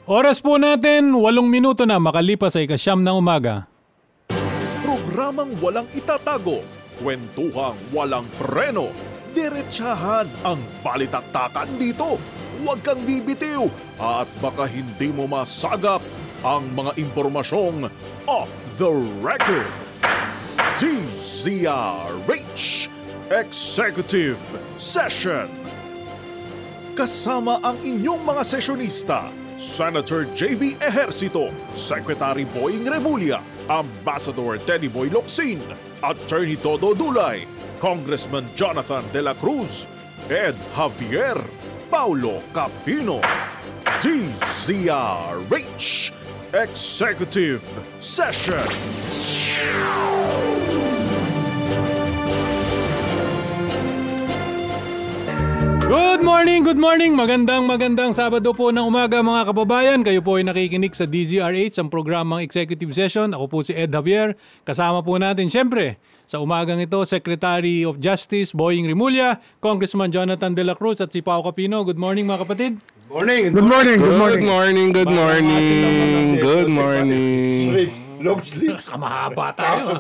Oras po natin, 8 minuto na makalipas sa ika-9 ng umaga. Programang walang itatago, kwentuhang walang preno, diretsahan ang balitaktakan dito. Huwag kang bibitiw at baka hindi mo masagap ang mga impormasyong off the record. DZRH Executive Session. Kasama ang inyong mga sesyonista, Senator J.V. Ejercito, Secretary Boying Remulla, Ambassador Teddy Boy Locsin, Attorney Todo Dulay, Congressman Jonathan De La Cruz, Ed Javier, Paulo Capino. DZRH Executive Session. Good morning! Magandang Sabado po ng umaga mga kababayan. Kayo po ay nakikinig sa DZRH, ang programang Executive Session. Ako po si Ed Javier. Kasama po natin siyempre sa umagang ito, Secretary of Justice Boying Remulla, Congressman Jonathan De La Cruz at si Pao Capino. Good morning mga kapatid. Good morning. Long sleeves. Kamahaba tayo.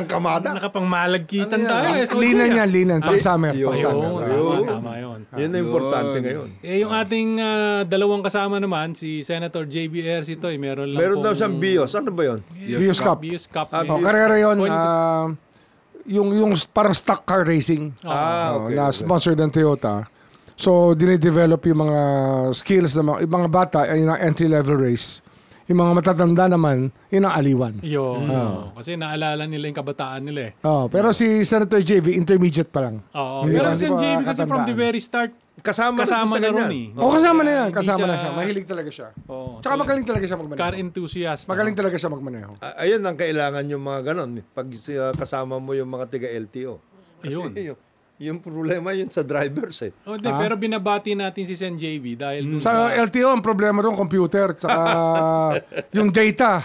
Kamada. Nakapangmalagkitan tayo. Linan. Pang-summer. Tama yun. Yan na importante ngayon. Yung ating dalawang kasama naman, si Senator J.B. Ejercito, meron daw siyang BIOS. Ano ba yun? BIOS Cup. BIOS Cup. Karera yun. Yung parang stock car racing. Okay. Na sponsored ng Toyota. So, dinidevelop yung mga skills ng mga bata, yung entry-level race. Yung mga matatanda naman, yun ang aliwan. Kasi naalala nila yung kabataan nila eh. Pero si Senator JV, intermediate pa lang. Pero si JV kasi from the very start, kasama na ron eh. Kasama na yan. Kasama na siya. Mahilig talaga siya. Tsaka magaling talaga siya magmaneho. Car enthusiast. Magaling talaga siya magmaneho. Ayun ang kailangan yung mga ganon. Pag kasama mo yung mga tiga-LTO. Kasi yung problema yun sa drivers eh. Pero binabati natin si Sen JV dahil dun sa LTO, ang problema doon, computer, tsaka yung data.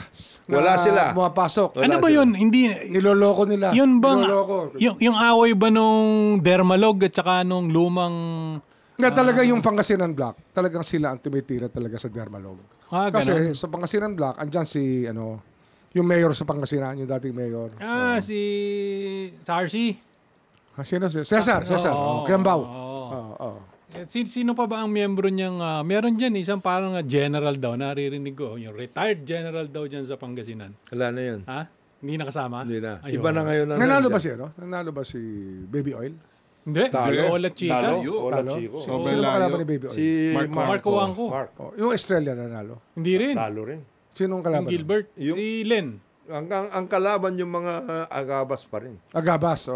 Wala sila. Pumapasok. Ano ba yun? Hindi. Niloloko nila. Yun bang, yung away ba nung Dermalog at saka nung lumang... Talaga yung Pangasinan Block, talagang sila ang tumitira talaga sa Dermalog. Kasi sa Pangasinan Block, andyan si, yung mayor sa Pangasinan, yung dating mayor. Si Sarsi. Sino? Cesar. Kiambao. Sino pa ba ang miyembro niyang... meron dyan, isang parang general daw, naririnig ko. Yung retired general daw dyan sa Pangasinan. Wala na yun. Hindi nakasama? Hindi na. Iba na ngayon. Nanalo ba si Baby Oil? Hindi. Ola Chica. Ola Chico. Sino ba kalaban ni Baby Oil? Si Marco Wangko. Yung Estrella nanalo? Hindi rin. Talo rin. Sinong kalaban? Yung Gilbert. Si Len. Ang kalaban yung mga Agabas pa rin. Agabas,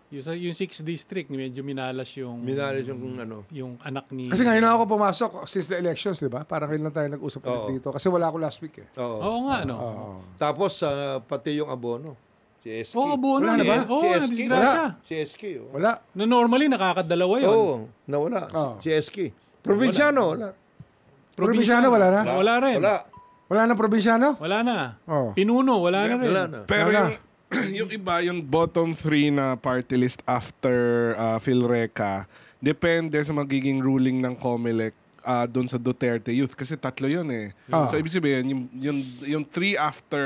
Yung 6th district, medyo minalas yung anak ni... Kasi ngayon ako pumasok since the elections, di ba? Parang kailan tayo nag-usap dito. Kasi wala ako last week eh. Oo nga, no? Tapos, pati yung abono. Si SK. Abono. Wala na ba? Nadisgrasya. Si SK. Wala. Na normally, nakakadalawa yun. Nawala. Si SK. Probinsyano, wala. Probinsyano, wala na? Wala rin. Wala na probinsyano? Wala na. Pinuno, wala na rin. Pero yung iba, yung bottom 3 na party list after PhilReca, depende sa magiging ruling ng COMELEC doon sa Duterte Youth. Kasi 3 yun eh. So, ibig sabihin, yung 3 after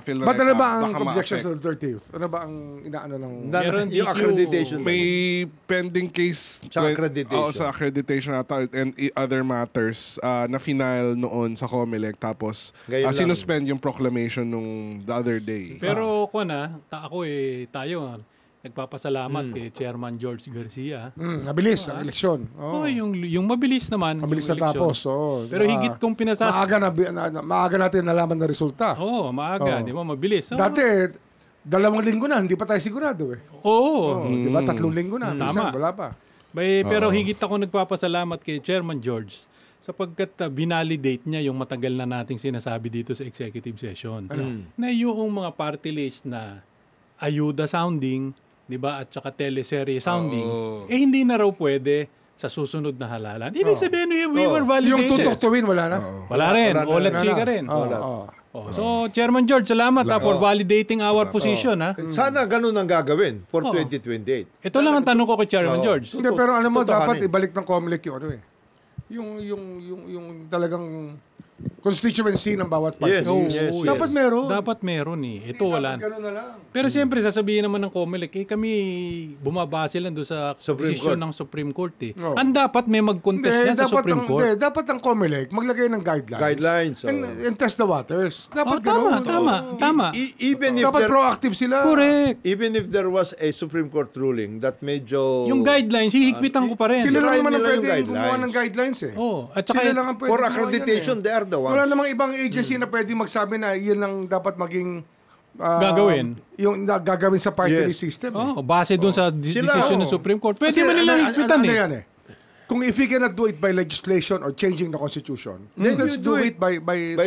PhilReca, ba't ano ba ang objection sa Duterte Youth? Ano ba ang inaano ng... Yung accreditation. May pending case sa accreditation. Sa accreditation ata and other matters na final noon sa COMELEC. Tapos, sinuspend yung proclamation nung the other day. Pero, tayo, nagpapasalamat kay Chairman George Garcia. Mabilis ang eleksyon. Yung mabilis naman. Mabilis na tapos. Pero higit kong maaga natin nalaman na resulta. Maaga. Di ba? Mabilis. Dati, 2 linggo na, hindi pa tayo sigurado eh. Di ba? 3 linggo na. Tama. Wala pa. Pero higit ako nagpapasalamat kay Chairman George sapagkat binalidate niya yung matagal na nating sinasabi dito sa executive session. Na yung mga party list na ayuda sounding, di ba, at saka teleserye sounding, hindi na raw pwede sa susunod na halalan. Ibig sabihin, we were validated. Yung tutok to win, wala na? Wala rin. Ola Chica rin. So, Chairman George, salamat for validating our position. Ha? Sana ganun ang gagawin for 2028. Ito lang ang tanong ko kay Chairman George. Hindi, pero alam mo, dapat ibalik ng COMELEC yung ano eh. Yung talagang constituency ng bawat party. Yes. Dapat meron. Dapat meron Ito wala. Ganun na lang. Pero siyempre, sasabihin naman ng COMELEC, kami bumabase lang doon sa Supreme desisyon Court. ng Supreme Court. No. Ang dapat may mag-contest yan sa Supreme Court. Dapat ang COMELEC maglagay ng guidelines. And test the waters. Dapat ganun. Tama. Even if Dapat proactive sila. Correct. Even if there was a Supreme Court ruling that medyo Yung guidelines, hihigpitan ko pa rin. Sila lang naman ang nila yung pwede gumawa ng guidelines eh. At saka, Sila lang ang pwede for gumawa accreditation, yan, they are the ones. Wala namang ibang agency na pwede magsabi na yan lang dapat maging Gagawin. Yung gagawin sa party list system. base doon sa decision ng Supreme Court. Pwede man nilang higpitan yan eh. Kung if we cannot do it by legislation or changing the Constitution, then let's do it by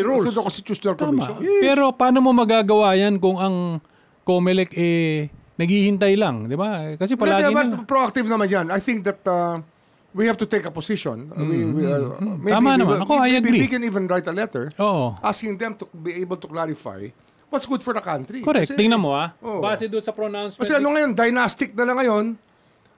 rules. through the Constitutional Commission. Pero paano mo magagawa yan kung ang COMELEC naghihintay lang, di ba? Kasi palagi But proactive naman yan. I think that we have to take a position. Tama naman. Ako, I agree. We can even write a letter Oo. asking them to be able to clarify what's good for the country. Correct. Kasi, Tingnan mo Base doon sa pronouncement. Kasi ano ngayon, dynastic na lang ngayon,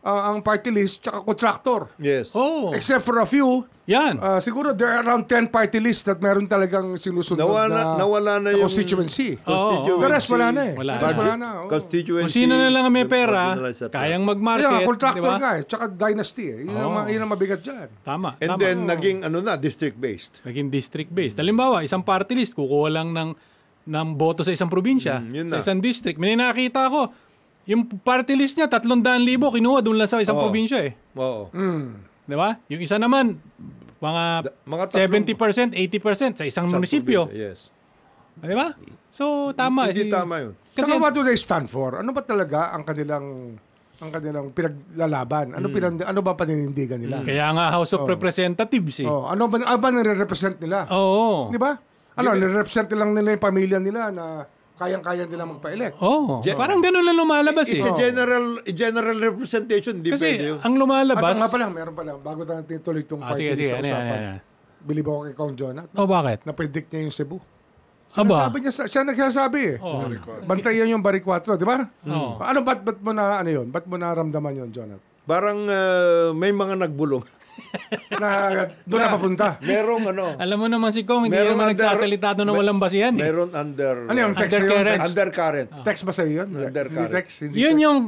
ang party list tsaka contractor. Yes. Except for a few, Yan. siguro there are around 10 party lists that meron talagang sinusunod Nawala na yung constituency. constituency. The rest wala na eh. Wala The rest na. wala na. Constituency. Kung sino na lang may pera, marginalized at kayang large. mag-market. Kaya contractor di ba? ka eh. Tsaka dynasty eh. Yun ang mabigat dyan. Tama. And then naging district-based. Naging district-based. Halimbawa, isang party list, kukuha lang ng boto sa isang probinsya, yun sa na. isang district. May nakita ko, yung party list niya, 300,000 kinuha doon lang sa isang probinsya eh. Oo. Di ba? Yung isa naman, mga 70%, 80% sa isang munisipyo. Yes. Di ba? So, tama. Hindi tama yun. Kasi, Saka what do they stand for? Ano ba talaga ang kanilang pinaglalaban? Ano ba paninindigan nila? kaya nga House of Representatives eh. Ano ba nire-represent nila? Oo. Di ba? Nire-represent lang nila yung pamilya nila na kayang-kaya nila magpa-elect. Parang ganun lang lumalabas It's eh. a general representation. Di Kasi pwede yun. ang lumalabas... At nga pala, meron pala. Bago natin tuloy itong party list sa usapan. Bilib ako kay Kong Jonat. Bakit? Na-predict niya yung Cebu. Aba. Siya nagsasabi eh. Bantayan yung Bari 4, di ba? Ano, ba't mo na, ano yun? Ba't mo naramdaman yun, Jonat? Parang may mga nagbulong. Doon na papunta. Merong Alam mo naman si Kong, hindi Meron naman under- nagsasalita doon na walang basihan eh. Meron under... Ano yung text Undercurrent. yun? Undercurrent. Text ba sa'yo yun? Undercurrent. Hindi text. Hindi Yun text. yung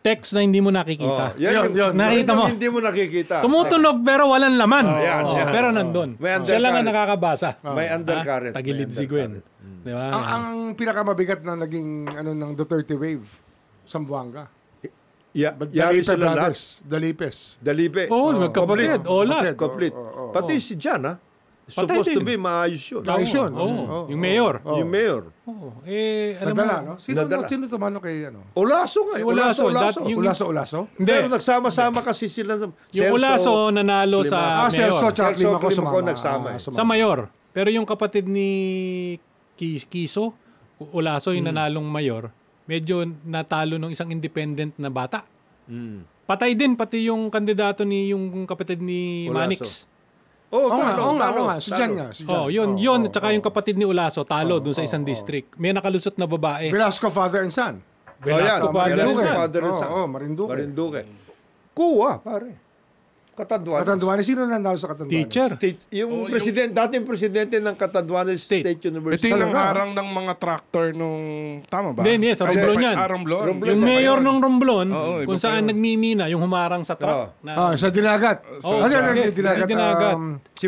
text na hindi mo nakikita. Yun. Nakita mo. Hindi mo nakikita. Tumutunog pero walang laman. yan. Pero nandun. May Siya lang ang undercurrent. nakakabasa. May undercurrent. Tagilid May si Gwen. undercurrent. Di ba? Ang pinakamabigat na naging ng Duterte wave, Sambuanga. Yari Dalipe sila lahat. brothers. Dalipes. Dalipe. Magkapatid. Ola. Complete. Pati si Jan, ha? Patay Supposed to din. be maayos yun. Ayos yun. Yung mayor. Yung mayor. Alam Nadala, mo, no? Sino Nadala. tumano kay Olaso nga. Si Olaso. Olaso. Ulaso? Hindi. Pero nagsama-sama kasi sila. Yung Olaso nanalo sa Celso mayor. tsaka Celso, Climaco Climaco sumama. nagsama eh. Sa mayor. Pero yung kapatid ni Kiso, Olaso yung nanalong mayor, medyo natalo ng isang independent na bata. Patay din pati yung kandidato ni yung kapatid ni Olaso. Manix. Oo nga. Si Jan nga. Yun. At saka yung kapatid ni Olaso, talo dun sa isang district. May nakalusot na babae. Velasco, father and son. Velasco Velasco Padre. Father and son. Marinduque. Marinduque. Kuha, pare. Katanduanes. Katanduanes. Sino nanalo sa Katanduanes? Teacher. Yung dating presidente ng Catanduanes State University. Ito yung harang ng mga tractor nung... Tama ba? Hindi, sa Romblon yan. Romblon. Yung mayor ng Romblon, Oo, kung iba pa saan yun. nagmimina, yung humarang sa truck. Sa Dinagat. Dinagat. Si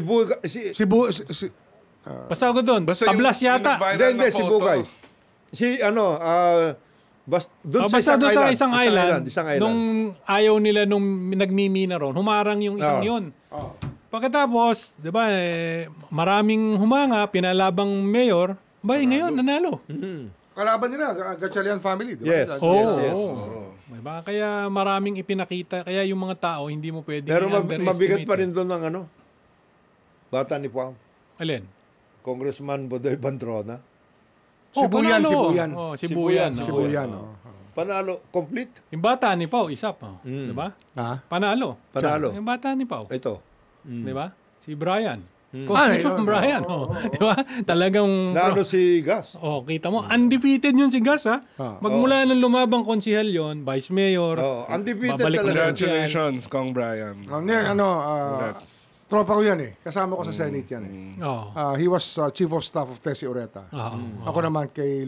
Basta ako doon. Basta Tablas yata. Hindi, si Bugay. Basta doon sa isang island, Isang island. nung ayaw nila nung nagmimina ron, humarang yung isang yun. Pagkatapos, di ba, maraming humanga, pinalabang mayor, ngayon, nanalo. Kalaban nila, Gatchalian family. Di ba? Yes. Yes. Diba? Kaya maraming ipinakita, kaya yung mga tao, hindi mo pwede Pero i-underestimate. mabigat pa rin doon ng bata ni Pao. Alin? Congressman Bodoy Bandrona. Sibuyan. Sibuyan. Panalo, complete. Yung bata ni Pao, isa pa. Diba? Panalo. Panalo. Yung bata ni Pao. Ito. Diba? Si Brian. Congressman Brian. Di ba? Talagang... Naano si Gas? Kita mo, undefeated yun si Gas, ha? Magmula nang lumabang konsihal yun, vice mayor, Undefeated babalik talaga. Congratulations, Kong Brian. Tropa ko yan eh. Kasama ko sa Senate yan eh. He was Chief of Staff of Tessie Oreta. Ako naman kay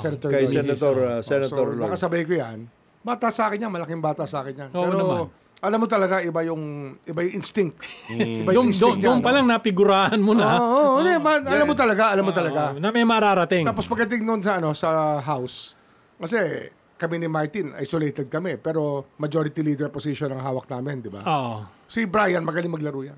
Senator Kay Loy. Senator Loy. Nakasabay ko yan. Bata sa akin yan, malaking bata sa akin yan. Oo Pero naman. alam mo talaga, iba yung instinct. Iba yung instinct Doon yan. pa lang napigurahan mo na. Alam mo talaga. Na may mararating. Tapos pagdating noon sa House, kasi kami ni Martin, isolated kami, pero majority leader position ang hawak namin, di ba? Si Brian, magaling maglaro yan.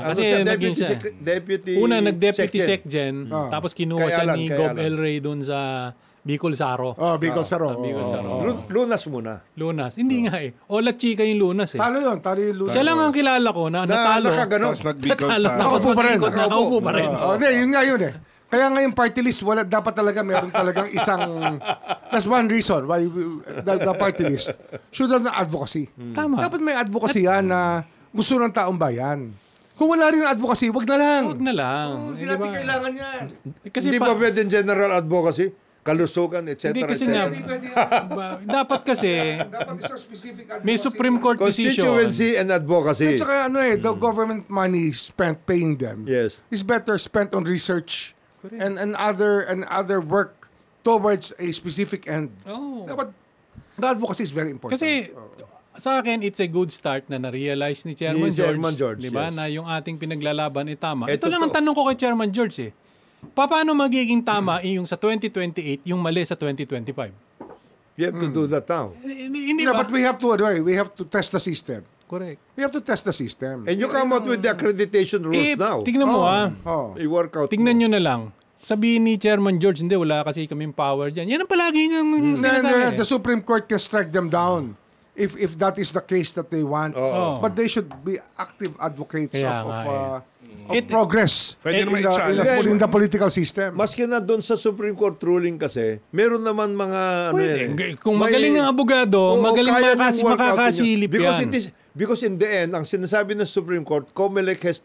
Kasi naging siya. Deputy Una, nag-deputy Secgen. Secgen, tapos kinuha siya ni Gob El Rey doon sa Bicol Saro. Bicol Saro. Bicol Saro. Lunas muna. Lunas. Hindi nga eh. Ola Chika yung Lunas eh. Talo yung Lunas. Siya lang ang kilala ko na natalo. Nakaganon. Tapos nag-Bicol Natalo. sa... Tapos nakaupo pa rin. Yun nga yun eh. Kaya nga yung party list, dapat talaga meron talagang isang... That's one reason why the party list should have advocacy. Tama. Dapat may advocacy yan na gusto ng taong bayan. Kung wala rin advocacy, wag na lang. Huwag na lang. Hindi natin kailangan yan. Kasi Hindi ba pwede general advocacy? Kalusugan, etc. Hindi kasi nga, dapat kasi, Dapat isang specific advocacy. may Supreme Court decision. Constituency and advocacy. At saka the government money spent paying them Yes. is better spent on research and other work towards a specific end. Dapat, the advocacy is very important. Kasi, sa akin, it's a good start na na-realize ni Chairman George, di ba, yes. na yung ating pinaglalaban ay tama. Ito Ito lang ang tanong ko kay Chairman George eh. Paano magiging tama yung sa 2028, yung mali sa 2025? You have to do that now. Hindi ba? But we have to test the system. Correct. We have to test the system. And you come out with the accreditation rules now. Tignan mo I-work out Tignan mo. nyo na lang. Sabihin ni Chairman George, hindi, wala kasi kaming power dyan. Yan ang palagi niyang sinasabi. The Supreme Court can strike them down if that is the case that they want. But they should be active advocates Kaya of progress Pwede naman i-challenge. in the political system. Maski na doon sa Supreme Court ruling kasi, meron naman mga Kung magaling ang abogado, magaling kaya niyang work out makakasilip because yan. Because in the end, ang sinasabi ng Supreme Court, COMELEC has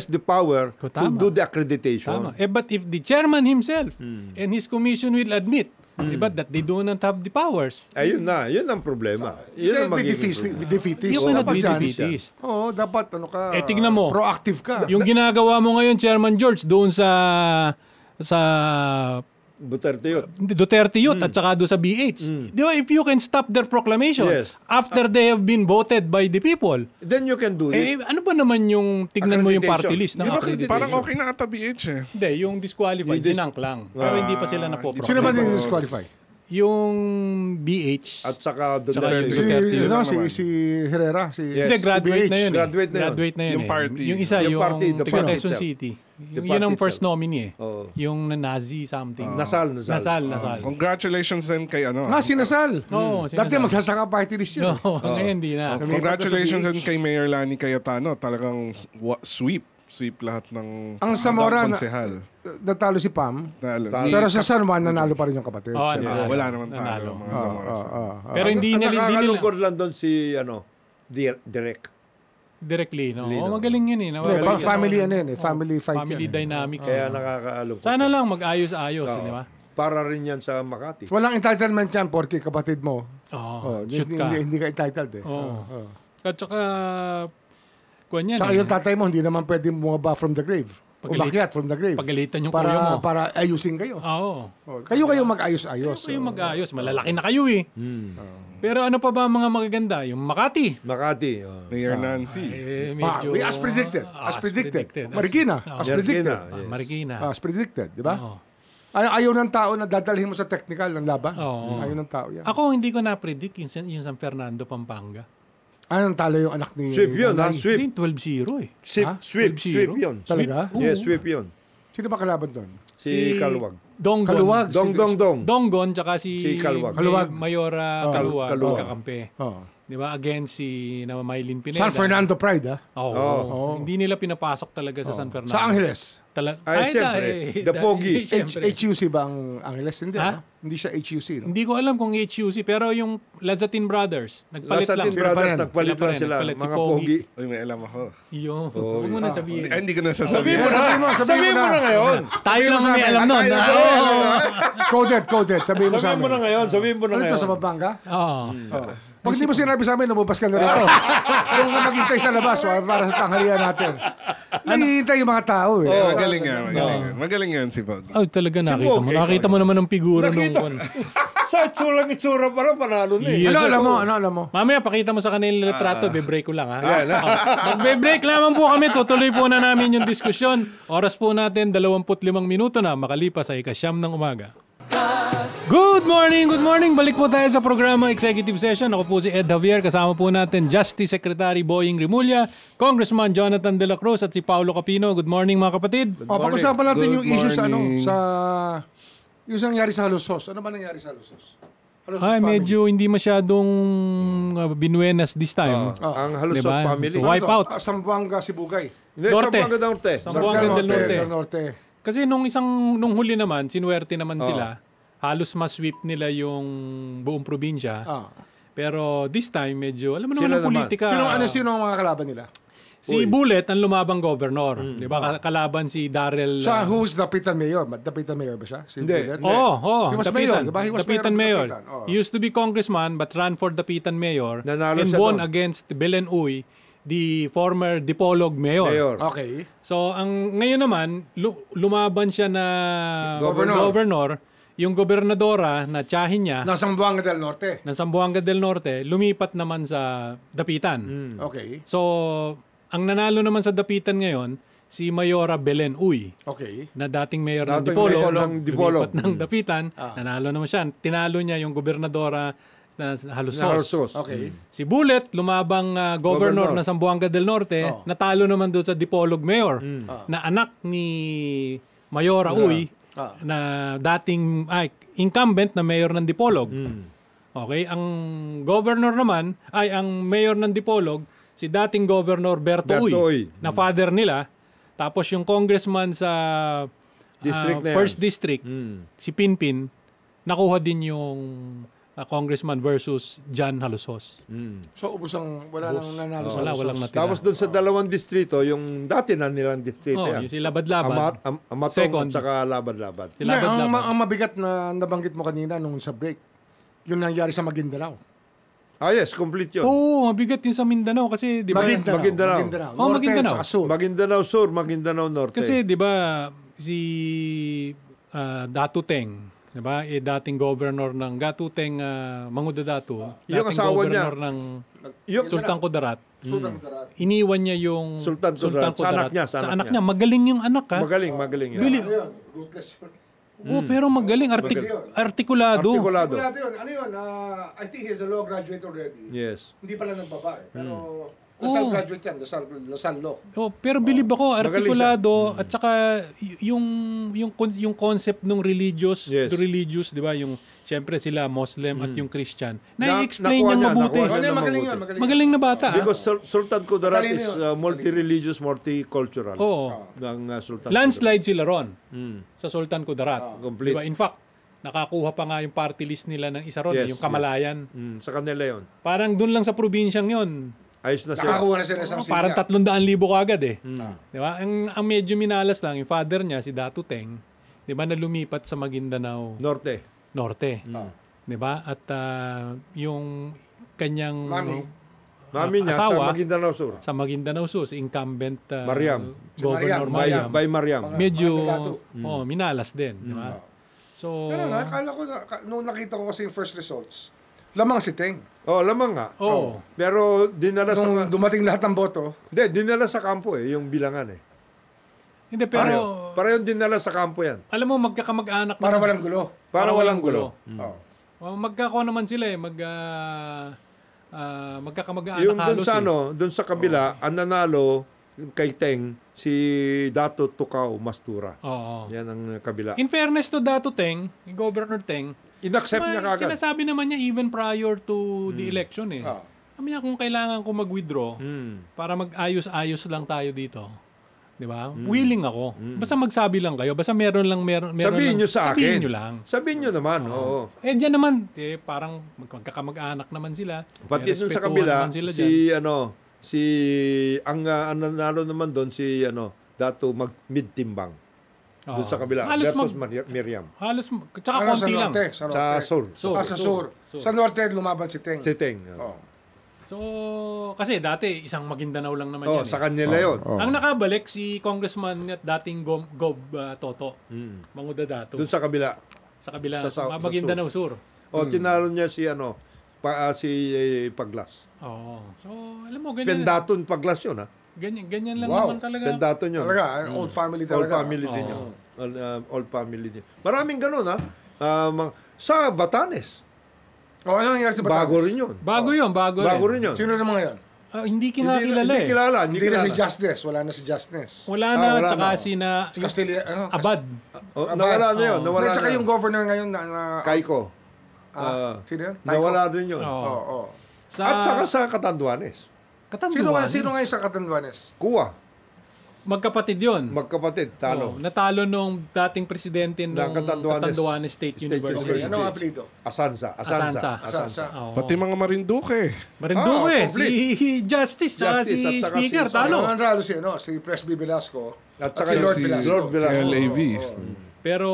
the power to Tama. do the accreditation. Tama. But if the chairman himself and his commission will admit diba, that they do not have the powers. Ayun na, yun ang problema. Yun ang magiging defeatist. You cannot be Dapat defeatist. dapat Tignan mo. proactive ka. Yung ginagawa mo ngayon, Chairman George, doon sa Duterte Youth at saka doon sa BH. Di ba, if you can stop their proclamation Yes. after they have been voted by the people, then you can do it. ano ba naman yung tignan mo yung Accreditation. party list ng Di ba accreditation? Parang okay na ata BH eh. Hindi, yung disqualified, sinank lang. Pero hindi pa sila napoproclaim. Sino ba disqualify? Yung BH. At saka Tsaka yung Duterte. Duterte. Si Herrera. Yes. Hindi, graduate na yun. Graduate na yun. Graduate na yun. Yung party. Yung isa, Yung yung party, the taga party Quezon itself. City. The Yun ang party first itself. nominee eh. Oo. Yung Nazi something. Nasal. Nasal. Congratulations din kay ano. Sinasal. Oo, Dati sinasal. magsasaka party list yun. No, ngayon hindi na. Congratulations din kay Mayor Lani Cayetano. Talagang sweep lahat ng Ang Zamora konsehal. natalo si Pam. Talo. Pero sa San Juan, nanalo pa rin yung kapatid. Oo, Siyempre. nanalo. Wala naman Nanalo. talo mga Zamora. Pero hindi Ang nila nakakalungkot lang doon si Direk. directly, no? Lino. Magaling yun eh. Hindi, family ano yun eh. Family fight Family yan. eh. dynamics. Kaya nakakaalungkot. Sana lang mag-ayos-ayos, di ba? Para rin yan sa Makati. Walang entitlement yan porque kapatid mo. Oo. Shoot ka. Hindi ka entitled eh. Oo. At saka, kuwan yan Tsaka eh. yung tatay mo, hindi naman pwede bumaba from the grave. Umakyat from the grave. Pagalitan yung kuya mo. Para ayusin kayo. Oo. Kayo mag-ayos-ayos. Kayo mag-ayos. Malalaki na kayo eh. Pero ano pa ba ang mga magaganda? Yung Makati. Makati. Mayor Nancy. Medyo... As predicted. Marikina. As predicted. Yes. Marikina. As predicted, di ba? Oo. Ayaw ng tao na dadalhin mo sa technical ng laban. Oo. Ayaw ng tao yan. Ako hindi ko na-predict yung San Fernando, Pampanga. Anong talo yung anak ni... Sweep yun, ha? Nanay? Sweep. Hindi, 12-0 eh. Sweep 12-0. yun. Talaga? Yes, sweep yun. Sino ba kalaban doon? Si Kaluwag. Donggon. Kaluwag. Dong. Donggon, tsaka Si Kaluwag. Kaluwag. Mayora Kaluwag. Kaluwag. Magkakampi. Oh. Di ba? Against si Mylene Pineda. San Fernando Pride, Oo. Hindi nila pinapasok talaga sa San Fernando. Sa Angeles. Siyempre. The Pogi. HUC ba ang Angeles? Hindi, Hindi siya HUC. No? Hindi ko alam kung HUC, pero yung Lazatin Brothers, nagpalit lang. Lazatin Brothers, nagpalit lang sila. Nagpalit si Mga Pogi. Uy, may alam ako. Yun. Huwag mo na sabihin. Hindi ko na sasabihin. Sabihin mo na ngayon. Tayo lang may alam nun. Coded. Sabihin mo sa Sabihin mo na amin. ngayon. Sabihin mo na Ano ito ngayon. sa Pampanga? Oo. Pag hindi mo sinabi sa amin, lumabas ka na rito. Kung maghintay sa labas para sa tanghalian natin. Naghihintay yung mga tao eh. Magaling yan. Magaling yan si Pog. Oh, talaga nakita mo. Nakita mo naman ng figura nung... Sa itsura pa rin, panalo na eh. Yes, Ano alam mo? Mamaya, pakita mo sa kanila litrato. Be-break ko lang, ha? Magbe-break lamang po kami. Tutuloy po na namin yung diskusyon. Oras po natin, 25 minuto na makalipas sa ika-siyam ng umaga. Good morning! Balik po tayo sa programa Executive Session. Ako po si Ed Javier. Kasama po natin Justice Secretary Boying Rimulya, Congressman Jonathan De La Cruz at si Paulo Capino. Good morning mga kapatid. Pag-usapan natin yung Good issue sa morning. yung nangyari sa Halusos. Ano ba nangyari sa Halusos? Medyo hindi masyadong binuenas this time. Ang Halusos Diba? family. Wipe out. Sambuanga, Sibugay. Hindi, Norte. Sambuanga del Norte. Del Norte. Kasi nung huli naman, sinuwerte naman sila. Halos ma-sweep nila yung buong probinsya. Pero this time, medyo, alam mo naman ang politika. Sino ang mga kalaban nila? Si Bullet, ang lumabang governor. Di ba? Kalaban si Darrell. Who's the Dapitan Mayor? Dapitan Mayor ba siya? Si Hindi. Bullet? He was Dapitan. mayor, diba? He was Dapitan mayor Mayor. of Dapitan. He used to be congressman but ran for Dapitan Mayor Nanalo and siya won doon. against Belen Uy, the former Dipolog Mayor. Okay. So, ngayon naman, lumaban siya na governor. Yung gobernadora na tiyahin niya Ng Sambuanga del Norte. ng Zamboanga del Norte, lumipat naman sa Dapitan. Okay. So, ang nanalo naman sa Dapitan ngayon, si Mayora Belen Uy, Okay. na dating mayor ng Dating Dipolog, mayor ng Dipolog. lumipat ng Dapitan, nanalo naman siya. Tinalo niya yung gobernadora na Halusos. Okay. Si Bullet, lumabang governor ng Zamboanga del Norte, natalo naman doon sa Dipolog Mayor, na anak ni Mayora Uy, na dating incumbent na mayor ng Dipolog. Okay, ang governor naman ang mayor ng Dipolog, si dating governor Berto Uy, na father nila. Tapos yung congressman sa District na yan. First District, si Pinpin, nakuha din yung congressman versus John Halusos. So, wala nang nanalo sa Halusos. Walang natira. Tapos doon sa dalawang distrito, yung dati na nilang distrito yan. Yung si Labad-Labad. Amatong Second. at saka Labad-Labad. Si Labad-Labad. Ang mabigat na nabanggit mo kanina nung sa break, yung nangyari sa Maguindanao. Yes, complete yun. Oo, mabigat yung sa Mindanao kasi, di ba? Maguindanao. Oh, Norte Maguindanao. at saka Sur. Maguindanao Sur, Maguindanao Norte. Kasi, di ba, si Datu Teng, di ba? Dating governor ng Gatuteng Mangudadatu, Yung dating asawa niya. governor ng yung Sultan Kudarat. Sultan Kudarat. Iniwan niya yung Sultan Kudarat. Sa anak niya, Sa anak niya. Magaling yung anak, ha? magaling yan. Ruthless yun. Pero magaling. Artikulado. Artikulado. Wala yun. Ano yun? I think he's a law graduate already. Yes. Hindi pala nagbaba eh. Pero Lasal graduate yan. Lasal Law. Pero believe ako, artikulado at saka yung concept ng religious, Yes. to religious, di ba? Yung syempre sila Muslim at yung Christian. Nakuha Na-explain niya niya, mabuti. nakuha niya. Magaling yun. Magaling na bata. Because Sultan Kudarat Matalino is yun. multi-religious, multicultural. Oo. Ng Sultan Landslide sila ron sa Sultan Kudarat. Complete. Diba? In fact, nakakuha pa nga yung party list nila ng isa ron, Yes, yung Kamalayan. Sa kanila yun. Parang dun lang sa probinsyang yon. Ayos na sila. Nakakuha na sila sa Parang 300,000 kagad eh. Di ba? Ang medyo minalas lang, yung father niya, si Datu Teng, di ba, na lumipat sa Maguindanao Norte. Di ba? At yung kanyang Mami niya asawa, sa Maguindanao Sur. sa Maguindanao Sur, Mariam. incumbent Governor Mariam. Mariam. By Mariam. Medyo Ang minalas din. Di ba? So, Pero nakakala ko, nung nakita ko kasi yung first results, lamang si Teng. Lamang nga. oh, Pero dinala Nung sa... dumating lahat ng boto, dinala sa kampo yung bilangan eh. hindi, pero Parehong dinala sa kampo yan. alam mo, magkakamag-anak para naman. walang gulo. Para walang gulo. Magkakawa naman sila eh. Magkakamag-anak Yung halos dun sa kabila, ang nanalo kay Teng, si Dato Tukaw Mastura. Oo. Yan ang kabila. In fairness to Datu Teng, Governor Teng, Inaccept niya kagad. sinasabi naman niya even prior to the election eh. Sabi niya, kung kailangan ko mag-withdraw para mag-ayos-ayos lang tayo dito, di ba? Willing ako. Basta magsabi lang kayo. Basta meron Sabihin nyo sa akin. Sabihin nyo lang. Sabihin nyo naman, oo. Diyan naman, parang magkakamag-anak naman sila. Pati dun sa kabila, ang nanalo naman doon, Dato Mid-Timbang. Doon sa kabila, versus Miriam. Halos, tsaka konti lang. Sa Sur. Sa Sur. Sa Norte, lumaban si Teng. Si Teng. So, kasi dati, isang Maguindanao lang naman yan. Sa kanila yun. Ang nakabalik, si Congressman at dating Gob Toto. Manguda Dato. Doon sa kabila. Sa kabila, Maguindanao Sur. Tinalo niya si Paglas. So, alam mo, ganyan. Pendaton Paglas yun, ha? Ganyan lang naman talaga. Pendaton yun. Talaga, old family talaga. Old family din yun. Old family din. Maraming ganun, ha? Sa Batanes. Ano nangyari sa Batanes? Bago rin yun. Bago rin yun. Sino naman ngayon? Hindi kinakilala Hindi na si Justice. Wala na si Justice. Wala na, tsaka Abad. Nawala na yun. Nawala tsaka na. yung governor ngayon na Kaiko. sino yun? Nawala din yun. At saka sa Catanduanes. Sino ngayon sa Catanduanes? Kuwa. Magkapatid yun. Magkapatid. Talo. Natalo nung dating presidente ng Catanduanes State University. Ano ang apelido? Asanza. Pati mga Marinduque. Si Justice tsaka si Speaker. Talo. Ang ralo si Presby Velasco at si Lord Velasco. Si LAV. Pero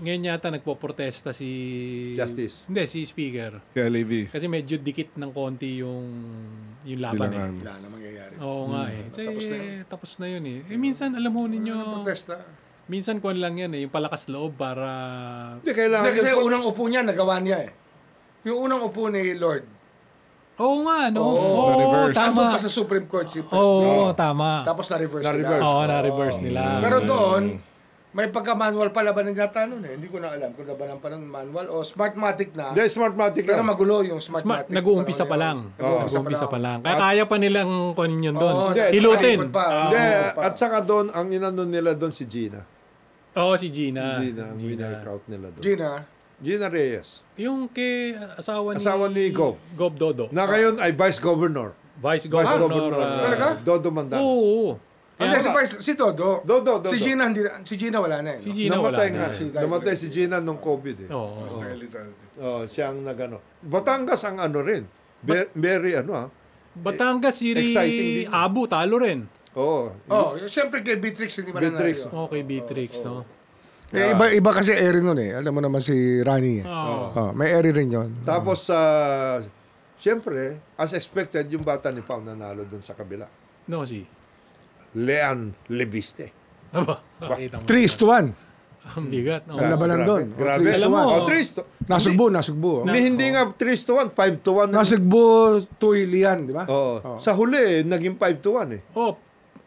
ngayon yata nagpo-protesta si Justice. Hindi, si Speaker. Si LAV. Kasi medyo dikit ng konti yung laban eh. Wala na mangyayari. Oo nga eh. Tapos na yun eh. Minsan alam mo ninyo, protesta. minsan kuwan lang yan eh, yung palakas loob para... Hindi, kailangan kasi unang upo niya, nagawa niya eh. Yung unang upo ni Lord. Oo nga, no? Na-reverse. Tama. Pa sa Supreme Court si Presby. Oo, tama. Tapos na-reverse na-reverse nila. Pero doon, may pagka-manual pala ba ng data nun eh? Hindi ko na alam kung labanan pa ng manual o Smartmatic na. Hindi, Smartmatic Pero lang. magulo yung Smartmatic. Nag-uumpisa pa lang. Nag-uumpisa pa lang. Kaya pa nilang kunin yun doon. Hindi, Hilutin. Hindi, at saka doon, ang inano nila doon si Gina. Oo, si Gina. Ang winner count nila doon. Gina Reyes. Yung kay asawa ni Gob. Gob Dodo. Na ngayon ay Vice Governor. Vice Governor. Dodo Mandanas. Oo. Hindi, si Dodo. Dodo. Si Gina wala na eh. Si Gina wala na. Namatay si Gina nung COVID eh. Oo. Siyang nagano. Batangas ang ano rin. Very Batangas, Siri, Abu, talo rin. Oo. Siyempre kay Beatrix hindi man Beatrix. Okay, Beatrix, no? Iba kasi eri nun eh. Alam mo naman si Rani eh. May eri rin yun. Tapos, siyempre, as expected, yung bata ni Pao nanalo dun sa kabila. No, si Leon Lebiste. Aba, nakita mo. 3-1. Ang bigat. Ang labanan doon. Grabe. Alam mo, 3-1. Nasugbo. Hindi nga 3-1, 5-1. Nasugbo 2 Lian, di ba? Oo. Sa huli, naging 5-1 eh.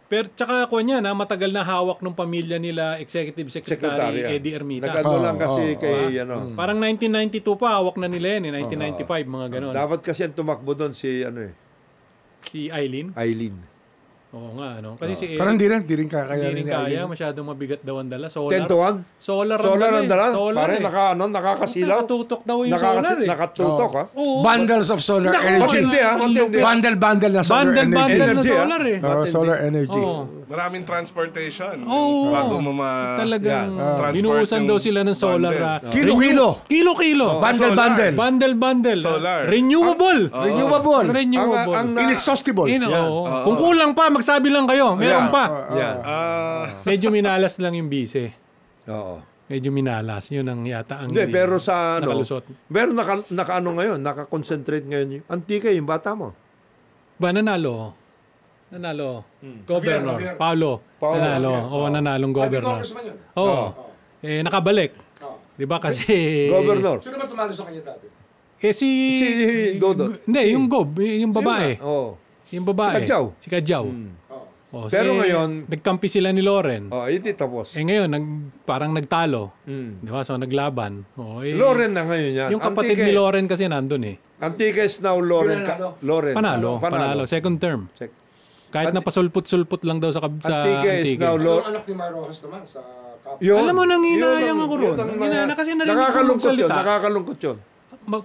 Pero tsaka ako niya na matagal na hawak ng pamilya nila Executive Secretary Eddie Ermita. Nag-ano lang kasi kay Parang 1992 pa hawak na nila yan eh, 1995 mga gano'n. Dapat kasi ang tumakbo doon si Si Eileen. Oo nga, ano? Kasi si Eric, pero hindi rin kaya hindi rin kaya, masyadong mabigat daw ang dala. 10-1? Solar ang dala? Solar Pare, nakakasilaw? Nakatutok daw yung solar eh. Nakatutok, ha? Bundles of solar energy. Matindi. Bundle na solar energy. Bundle na solar eh. Solar energy. Maraming transportation. Bago mo talagang binuhusan daw sila ng solar. Kilo-kilo. Bundle. Solar. Renewable. Inexhaustible. Kung kulang pa, magsabi lang kayo. Meron pa. Medyo minalas lang yung bise. Oo. Medyo minalas. Yun ang yata ang hindi, pero sa nakalusot. Pero naka-ano ngayon, naka-concentrate ngayon. Antika yung bata mo. Ba, nanalo. Governor. Paulo. Nanalo. Oo, nanalong governor. Oo. Nakabalik. Di ba kasi... Governor. Sino ba tumalo sa kanya dati? Si Dodo. Hindi, yung Gob. Yung babae. Oo. Yung babae. Si Kadyaw. Pero ngayon... Nagkampi sila ni Loren. Hindi tapos. Ngayon, parang nagtalo. Di ba? So, naglaban. Loren na ngayon yan. Yung kapatid ni Loren kasi nandun eh. Antique is now Loren. Panalo. Second term. Kahit na pasulput-sulput lang daw sa Antique. Antique is now Loren. Yung anak ni Mar Rojas naman sa alam mo, nanginayang ako ron. Kasi narinig ko Nakakalungkot yun.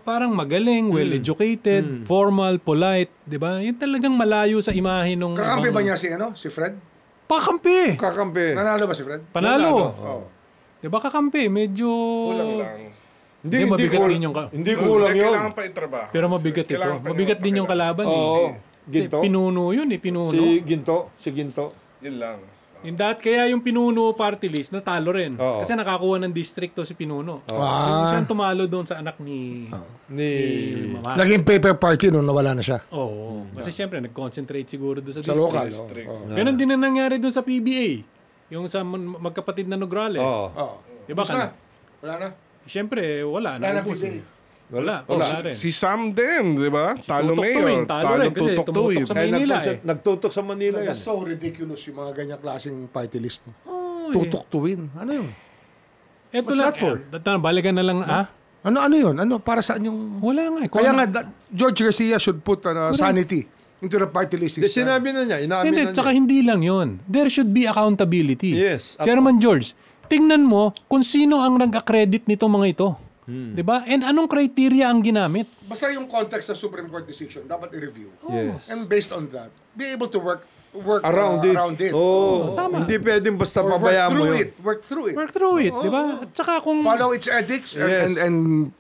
parang magaling, well-educated, formal, polite, di ba? Yung talagang malayo sa imahe nung... Kakampi ba niya si Fred? Pakampi! Kakampi. Nanalo ba si Fred? Panalo! Oh. Di ba kakampi? Medyo... Kulang lang. Hindi, mabigat din yung... Hindi kulang yun. Kailangan pa itrabaho. Pero mabigat ito. Mabigat din yung kalaban. Oo. Ginto. Pinuno yun pinuno. Si Ginto. Yun lang. Kaya yung pinuno party list, natalo rin. Oo. Kasi nakakuha ng distrito si Pinuno. Siya ang tumalo doon sa anak ni Mama. Naging paper party noon, nawala na siya. Oo. Kasi syempre, nag-concentrate siguro doon sa Sa local. district. Ganun din ang nangyari doon sa PBA. Yung sa magkapatid na Nograles. Oo. Diba ka na? Wala na. Syempre, wala na. Ubus. Wala rin. Si Sam din, di ba? Talo Tutok mayor. Tuwin, talo rin kasi tutok tuwin. tumutok sa Kaya Manila nagtutok sa Manila yan. That's so ridiculous yung mga ganyang klaseng party list. Oh, Tutok to win. Ano yun? Ito What's lang. that for? Balikan na lang. Ano yun? Ano para saan yung... Wala nga. Kaya nga, George Garcia should put sanity into the party list. Sinabi na niya, inaamin Hindi, na niya. tsaka hindi lang yun. There should be accountability. Yes. Chairman George, tingnan mo kung sino ang nag-accredit nito mga ito. Diba? And anong criteria ang ginamit? Basta yung context sa Supreme Court decision, dapat i-review. Yes. And based on that, be able to work Around it. Oh, tama. hindi pwedeng basta Or pabayaan mo yun. Work through it. Work through it, di ba? At saka kung... Follow its ethics Yes. and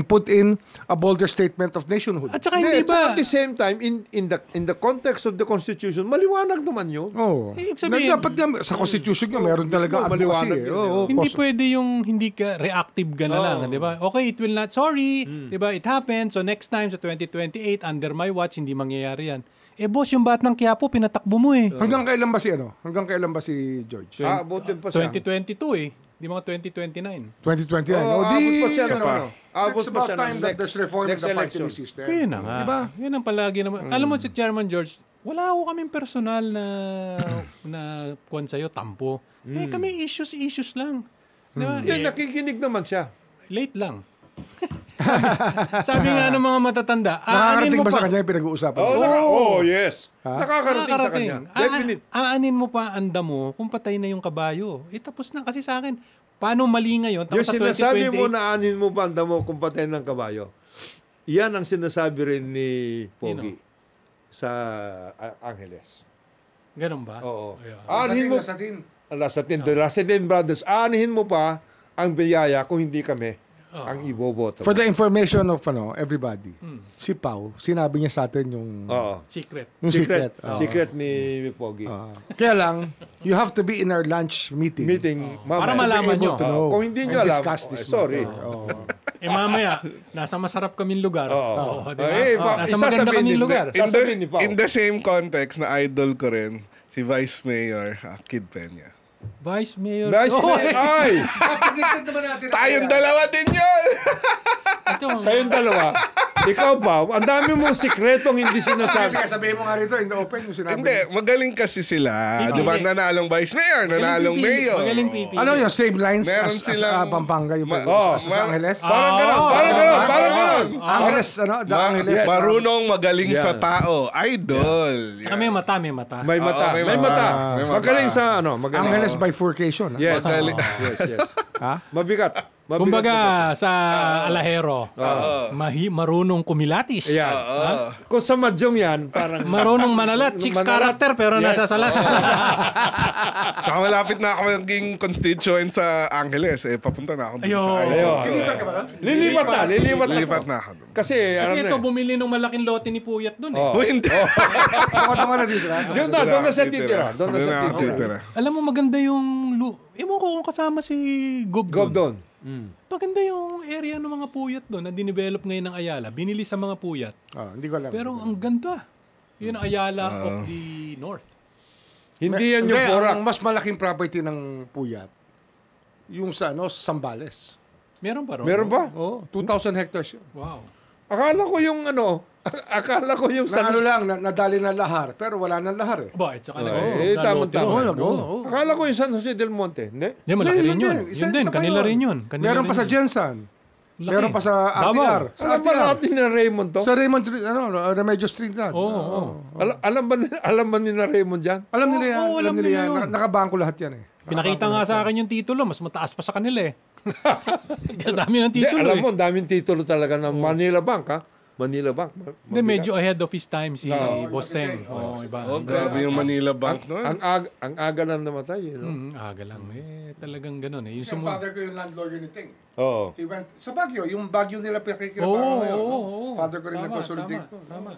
put in a bolder statement of nationhood. At saka Hindi, hindi ba... at the same time, in the context of the Constitution, maliwanag naman yun. Oh. Ibig sabihin- dapat nga, sa Constitution nga, meron talaga maliwanag advocacy. yun, Oo, Hindi pwede yung hindi ka reactive ka na lang, di ba? Okay, it will not, sorry, di ba? It happened, so next time sa 2028, under my watch, hindi mangyayari yan. Boss, yung Batang Quiapo, pinatakbo mo Hanggang kailan ba si Hanggang kailan ba si George? Aabutin pa siya. 2022 Di mga 2029. 2020 Oo, aabot pa siya. It's Aabot pa about siya time ng that there's reform in next the party election. list system. Kaya na nga. Diba? Yan ang palagi naman. Alam mo si Chairman George, wala ako kaming personal na kuwan sa'yo, tampo. Kami issues lang. Diba? Hindi, nakikinig naman siya. Late lang. Sabi nga ng mga matatanda, Nakakarating ba sa kanya yung pinag-uusapan? Yes. Nakakarating sa kanya. Definite. Aanin mo pa ang damo kung patay na yung kabayo. Tapos na kasi sa akin. Paano mali ngayon? Yung Tapos sa sinasabi 2028, mo na anin mo banda mo kung patay ng kabayo, yan ang sinasabi rin ni Pogi sa Angeles. ganun ba? Oo. Yeah. Aanihin mo, Lasatin Brothers, aanihin mo pa ang biyaya kung hindi kami ang iboboto. For the information of everybody, si Pao, sinabi niya sa atin yung Secret. secret. Secret ni Pogi. Kaya lang, you have to be in our lunch meeting. Para malaman nyo. Kung hindi nyo alam, sorry. Mamaya, nasa masarap kaming lugar. Diba? Nasa isasabihin maganda kaming ni- lugar. Sasabihin ni Pao. In the same context na idol ko rin, si Vice Mayor Kid Peña. Vice Mayor. Ay! Tayong dalawa din yun! Kayong dalawa. Ikaw ba? Ang dami mong sikretong hindi sinasabi. Sige, sabihin mo nga rito, in the open, yung sinabi. Hindi, magaling kasi sila. Di ba? Nanalong Vice Mayor, nanalong Mayor. Magaling pipi. Ano yung same lines Meron as silang- Pampanga, yung as sa Angeles? Parang gano'n. Angeles, the Angeles. Marunong magaling sa tao. Idol. Saka may mata. May mata. Oo, May mata. may mata. Magaling sa magaling. Angeles bifurcation. Yes. Magaling. Yes. Mabigat. Kumbaga sa Alahero, marunong kumilatis. Yan. Kung sa madyong yan, parang... Marunong manalat, chicks character pero nasa salat. Tsaka malapit na ako maging constituent sa Angeles. Papunta na ako dun Ayun. sa Lilipat na ako dun. Kasi Kasi ito, bumili ng malaking lote ni Puyat doon eh. Hindi. Ako na dito. Doon na sa titira. Doon na sa titira. Alam mo, maganda yung... Ewan ko kung kasama si Gob doon. Maganda yung area ng mga puyat doon na dinevelop ngayon ng Ayala. Binili sa mga puyat. Hindi ko alam. Pero ang ganda. Yun ang Ayala of the North. Hindi yan yung Porac. Ang mas malaking property ng Puyat, yung sa Sambales. Meron pa ron? Meron ba? Oh, 2,000 hectares yun. Wow. Akala ko yung Na lang, nadali na lahar, pero wala nang lahar eh. Ba, tsaka tama. Oo. Akala ko yung San Jose del Monte. Hindi? Hindi, malaki rin yun. Isa Yun din, pa kanila yun. rin yun. Meron pa sa Jensen. Laki. Meron pa sa Davao. RTR. Sa Alam ba RTR. natin na Raymond to? Sa Raymond, Remedios Street na. Oo. Alam ba ni na Raymond dyan? Alam nila yan. Oo, alam nila yun. Nakabangko lahat yan eh. Pinakita nga sa akin yung titulo, mas mataas pa sa kanila eh. Ang dami ng Hindi, titulo alam eh. mo, daming titulo talaga ng Manila Bank, ha? Manila Bank. Hindi, medyo ahead of his time si Oo. Bosteng. Iba. Grabe yung Manila Bank nun. Ang aga lang namatay, Aga lang. Talagang ganun eh. Yung Yung father ko yung landlord ni Ting. Oo. He went sa Baguio, yung Baguio nila pinakikirapan ngayon. Father ko rin nag-consolidate. Tama.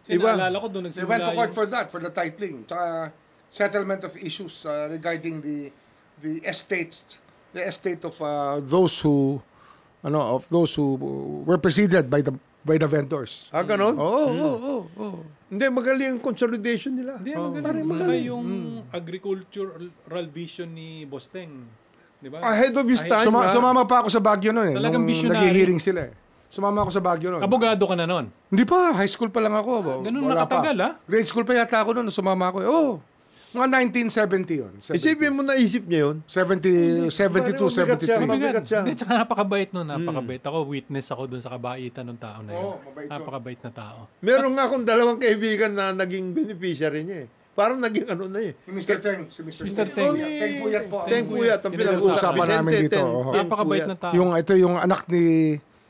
Iba. Sinaalala ko doon They nagsimula went to court yung... for that, for the titling. Tsaka settlement of issues regarding the estate of those who were preceded by the vendors. Ganon? Oo. Hindi, magaling ang consolidation nila. Hindi, magaling. Yung agricultural vision ni Bosteng. Di ba? Ahead of his time, ha? Sumama pa ako sa Baguio noon eh. Talagang Nung visionary. naghihiring sila eh. Sumama ako sa Baguio noon. Abogado ka na nun. Hindi pa, high school pa lang ako. Ganun Wala nakatagal, pa. ha? Grade school pa yata ako noon, sumama ako. Mga 1970 yun. 70. Isipin mo, naisip niya yun. 72, Mabigat siya, 73. mabigat siya. Hindi, tsaka napakabait nun. Napakabait. Ako, witness ako dun sa kabaitan ng tao na yun. Oo, mabait yun. Napakabait na tao. Meron nga akong dalawang kaibigan na naging beneficiary niya eh. Parang naging ano na eh. Mr. Teng. Si Mr. Mr. Teng. Teng Puyat po. Teng Puyat. Ang Pinag-uusapan pinag-uusapan namin dito, Napakabait na tao. Ito yung anak ni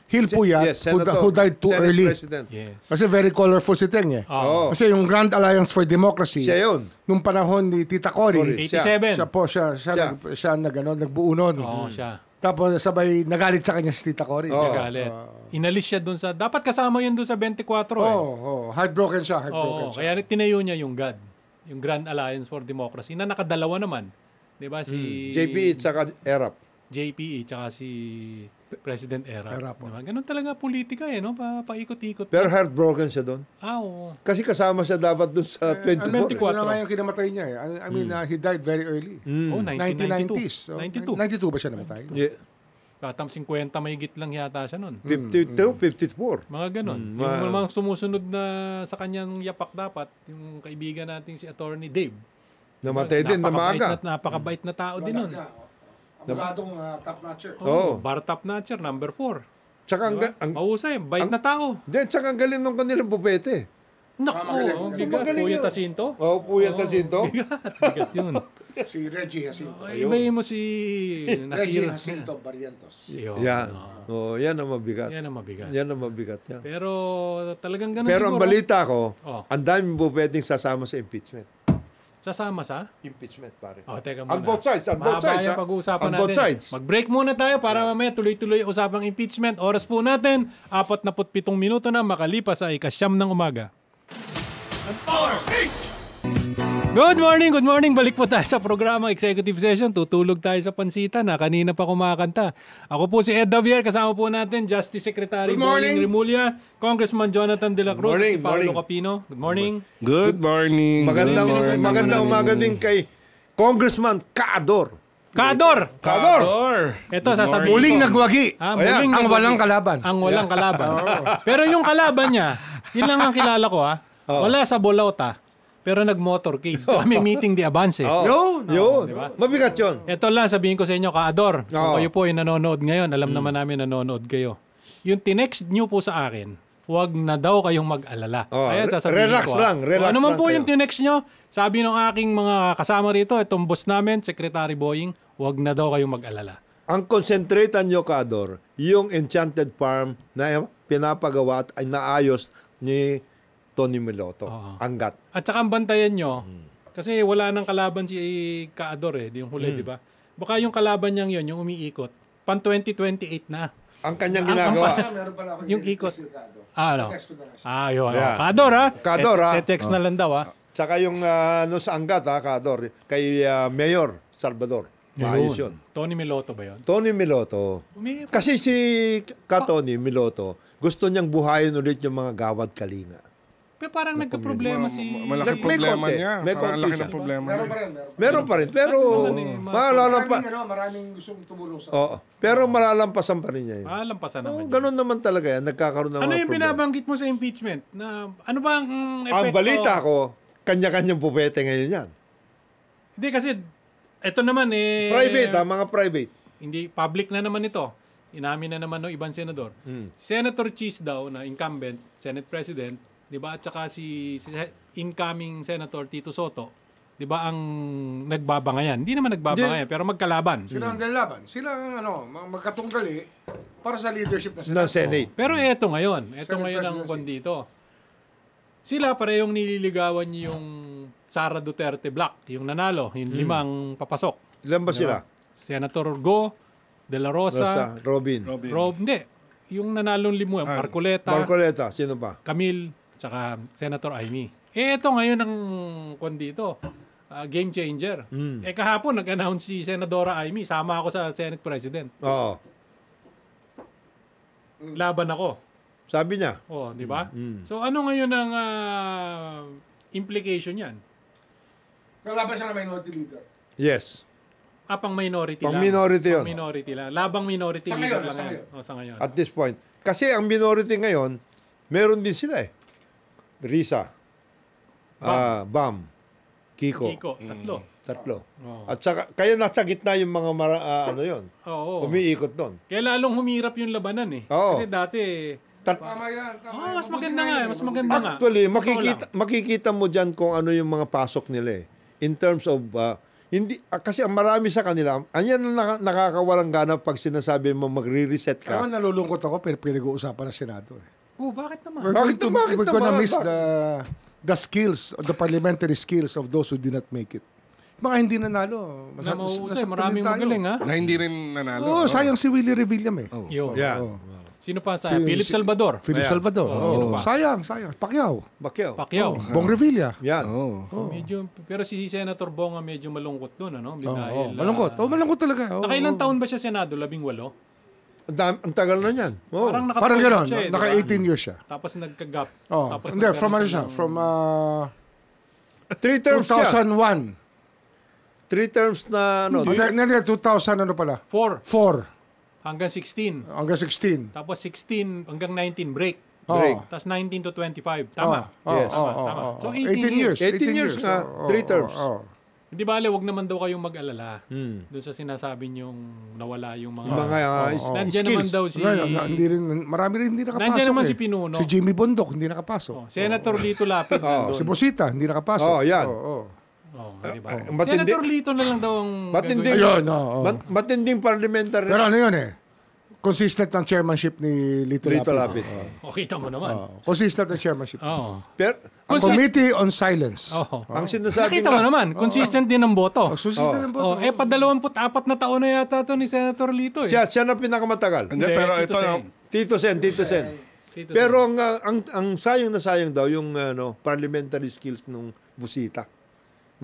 Hil Puyat, Yes, Senator. who died too Senate early. President. Yes. Kasi very colorful si Teng eh. Oo. Oo. Kasi yung Grand Alliance for Democracy, Siya yun. nung panahon ni Tita Cory, Cory. 87. siya nagbuo nun. Oo, siya. Tapos sabay nagalit sa kanya si Tita Cory. Oo. Nagalit. Inalis siya dun sa... Dapat kasama yun dun sa 24 eh. Heartbroken siya. Oo, kaya tinayo niya yung GAD. Yung Grand Alliance for Democracy na nakadalawa naman. 'Di ba si JPE tsaka ERAP. JPE tsaka si President Erap. Erap, Diba? Ganun talaga politika no? Paikot-ikot. Pero heartbroken siya doon. Oo. Kasi kasama siya dapat doon sa 24. 24. Ano nga yung kinamatay niya eh. I mean, he died very early. Oh, 1990s. 1992. 92 ba siya namatay? Yeah. Batam 50 mahigit lang yata siya nun. 52, 54. Mga ganun. Yung mga sumusunod na sa kanyang yapak dapat, yung kaibigan nating si Attorney Dave. Namatay din na maaga. Napakabait na tao din nun. Abogadong top-notcher. Oo. Bar top notcher, number 4. Tsaka Mahusay, bait na tao. tsaka ang galing nung kanilang bupete. Naku, bigat. magaling Kuya yun. Tasinto. Puya Tasinto. Bigat yun. Si Reggie Jacinto. Ibayin mo si Reggie Nasir. Jacinto Barrientos. Yun. Yan. Yan ang mabigat. Yan ang mabigat. Yan ang mabigat. Yan. Pero talagang ganun Pero ang siguro. balita ko, Oh. ang daming pwedeng sasama sa impeachment. Sasama sa? Impeachment, pare. Teka muna. On both sides, on both Mahaba sides. yung ha? pag-uusapan On natin. both sides. Mag-break muna tayo para mamaya tuloy-tuloy usapang impeachment. Oras po natin, 47 minuto na makalipas sa ikasyam ng umaga. Good morning. Balik po tayo sa programa Executive Session. Tutulog tayo sa pansita na kanina pa kumakanta. Ako po si Ed Davier, kasama po natin Justice Secretary Good morning. Boying Rimulya, Congressman Jonathan De La Cruz, Morning, at si Paolo morning. Capino. Good morning. Good morning. Magandang umaga din kay Congressman Kador. Kador! Kador! Ito, sasabihin Muling ko. nagwagi. Muling Ang nagwagi. walang kalaban. Ang walang kalaban. Pero yung kalaban niya, yun lang ang kilala ko Wala sa Bolota, pero nag-motorcade. Kami meeting di Avance. Yun. diba? Mabigat yun. Ito lang, sabihin ko sa inyo, Kaador, kung Oo. kayo po ay nanonood ngayon, alam naman namin nanonood kayo. Yung tinext nyo po sa akin, huwag na daw kayong mag-alala. Oo, Kaya sasabihin relax ko, lang, relax kung ano man lang po kayo. yung tinext nyo, sabi ng aking mga kasama rito, itong boss namin, Secretary Boying, huwag na daw kayong mag-alala. Ang concentratean nyo, Kador, yung Enchanted Farm na pinapagawa at ay naayos ni Tony Miloto. Oo. Angat. At saka ang bantayan nyo, kasi wala nang kalaban si Kaador di yung huli, di ba? Baka yung kalaban niyang yun, yung umiikot, pan 2028 na. Ang kanyang ginagawa. Meron pala ako Yung ikot. Ano? Text ko na siya. Yun. Yeah. Kaador, Kador, text na lang daw, Tsaka yung sa Angat, Kador, kay Mayor Salvador. Maayos yun. Tony Miloto ba yun? Tony Miloto. Kasi si Tony Miloto, gusto niyang buhayin ulit yung mga gawad kalinga. Pero parang nagka-problema si... Malaki May problema konti. niya. May Parang konti laki siya. ng problema Meron niya. pa rin. Meron pa rin, pero Maraming gustong tumulong sa pero malalampasan pa rin niya yun. Malampasan naman. Ganun naman talaga yan, nagkakaroon ng Ano mga yung problema. binabanggit mo sa impeachment? Na, ano ba ang epekto? Ang balita ko, kanya-kanyang pupete ngayon yan. Hindi kasi, ito naman Private mga private. Hindi, public na naman ito. Inamin na naman ng ibang senador. Senator Cheese daw, na incumbent, Senate President, di ba? At saka si incoming Senator Tito Soto, 'di ba, ang nagbabangayan. Hindi naman nagbabangayan, pero magkalaban. Sila ang lalaban. Sila ang magkatunggali para sa leadership na ng Senate. Pero eto ngayon ang presidency. kondito. Sila parehong nililigawan yung Sara Duterte Black, yung nanalo, yung 5 papasok. Ilan ba sila? Senator Go, De La Rosa, Robin. hindi. Yung nanalong 5, Marcoleta. Sino pa? Camille, saka Senator Amy. Ito ngayon ang kondito. Game changer. Kahapon nag-announce si Senadora Amy, sama ako sa Senate President. Oo. Laban ako. Sabi niya. Di ba? So ano ngayon ang implication yan? Kalaban siya na minority leader. Yes. Pang minority Pang lang. minority yun. Pang minority lang. Labang minority Sa leader ngayon, lang sa yan. Sa ngayon. At this point. Kasi ang minority ngayon, meron din sila eh. Risa. Bam. Kiko. Tatlo. Oo. At saka, kaya nasa gitna yung mga yun. Oo. Umiikot doon. Kaya lalong humirap yung labanan eh. Oo. Kasi dati, Tama yan. mas maganda nga eh. Mas maganda nga. Actually, Totoo lang. makikita mo dyan kung ano yung mga pasok nila eh. In terms of, kasi ang marami sa kanila, anyan na nakakawalang gana pag sinasabi mo magre-reset Kaya ka. nalulungkot ako pero pinag-uusapan ng Senado. Bakit naman? Bakit We're gonna naman? miss the skills, the parliamentary skills of those who did not make it. Mga hindi nanalo. Na mausay, maraming magaling ha. Na hindi rin nanalo. Oo, sayang si Willie Revillame eh. Yun. Yeah. Sino pa sa Philip Salvador? Philip Ayan. Salvador. Sino pa? Sayang. Pacquiao. Pacquiao. Bong Revilla. Yan. Medyo, pero si Senator Bonga medyo malungkot doon, ano? Dahil, Malungkot. Malungkot talaga. Nakailang taon ba siya Senado? 18? Ang tagal na niyan. Oh. Parang gano'n. siya, Naka diba? 18 years siya. Tapos nagka-gap. Oh. Tapos Hindi, from ano siya? ng- From 3 terms siya. 2001. 3 terms na Hindi, 2000 ano pala? 4 4 hanggang 16. hanggang 16. Tapos 16 hanggang 19 break. break. Tapos 19 to 25. Tama. Yes. Tama. So, 18 years. 18 years nga, 3 terms. Hindi bale, wag naman daw kayong mag-alala. Doon sa sinasabi niyong nawala yung mga... Nandiyan naman skills. daw si... Hindi rin, marami rin hindi nakapasok. Nandiyan naman eh. si Pinuno. Si Jimmy Bondok, hindi nakapasok. Senator Lito Lapid nandun. Si Bosita, hindi nakapasok. Yan. Diba? Matindi- Senator Lito na lang daw ang... Matinding, Ayun, matinding parliamentary. Pero ano yun eh? Consistent ang chairmanship ni Lito Lapid. Lapid. O, kita mo naman. Consistent ang chairmanship. Oo. Pero, Ang Committee on Silence. ang sinasabi Nakita mo naman, consistent din ang boto. Consistent ang boto. Pa 24 na taon na yata ito ni Senator Lito eh. siya na pinakamatagal. Hindi, pero Tito ito, Sen. Tito Sen. Pero ang sayang na sayang daw yung parliamentary skills ng Busita.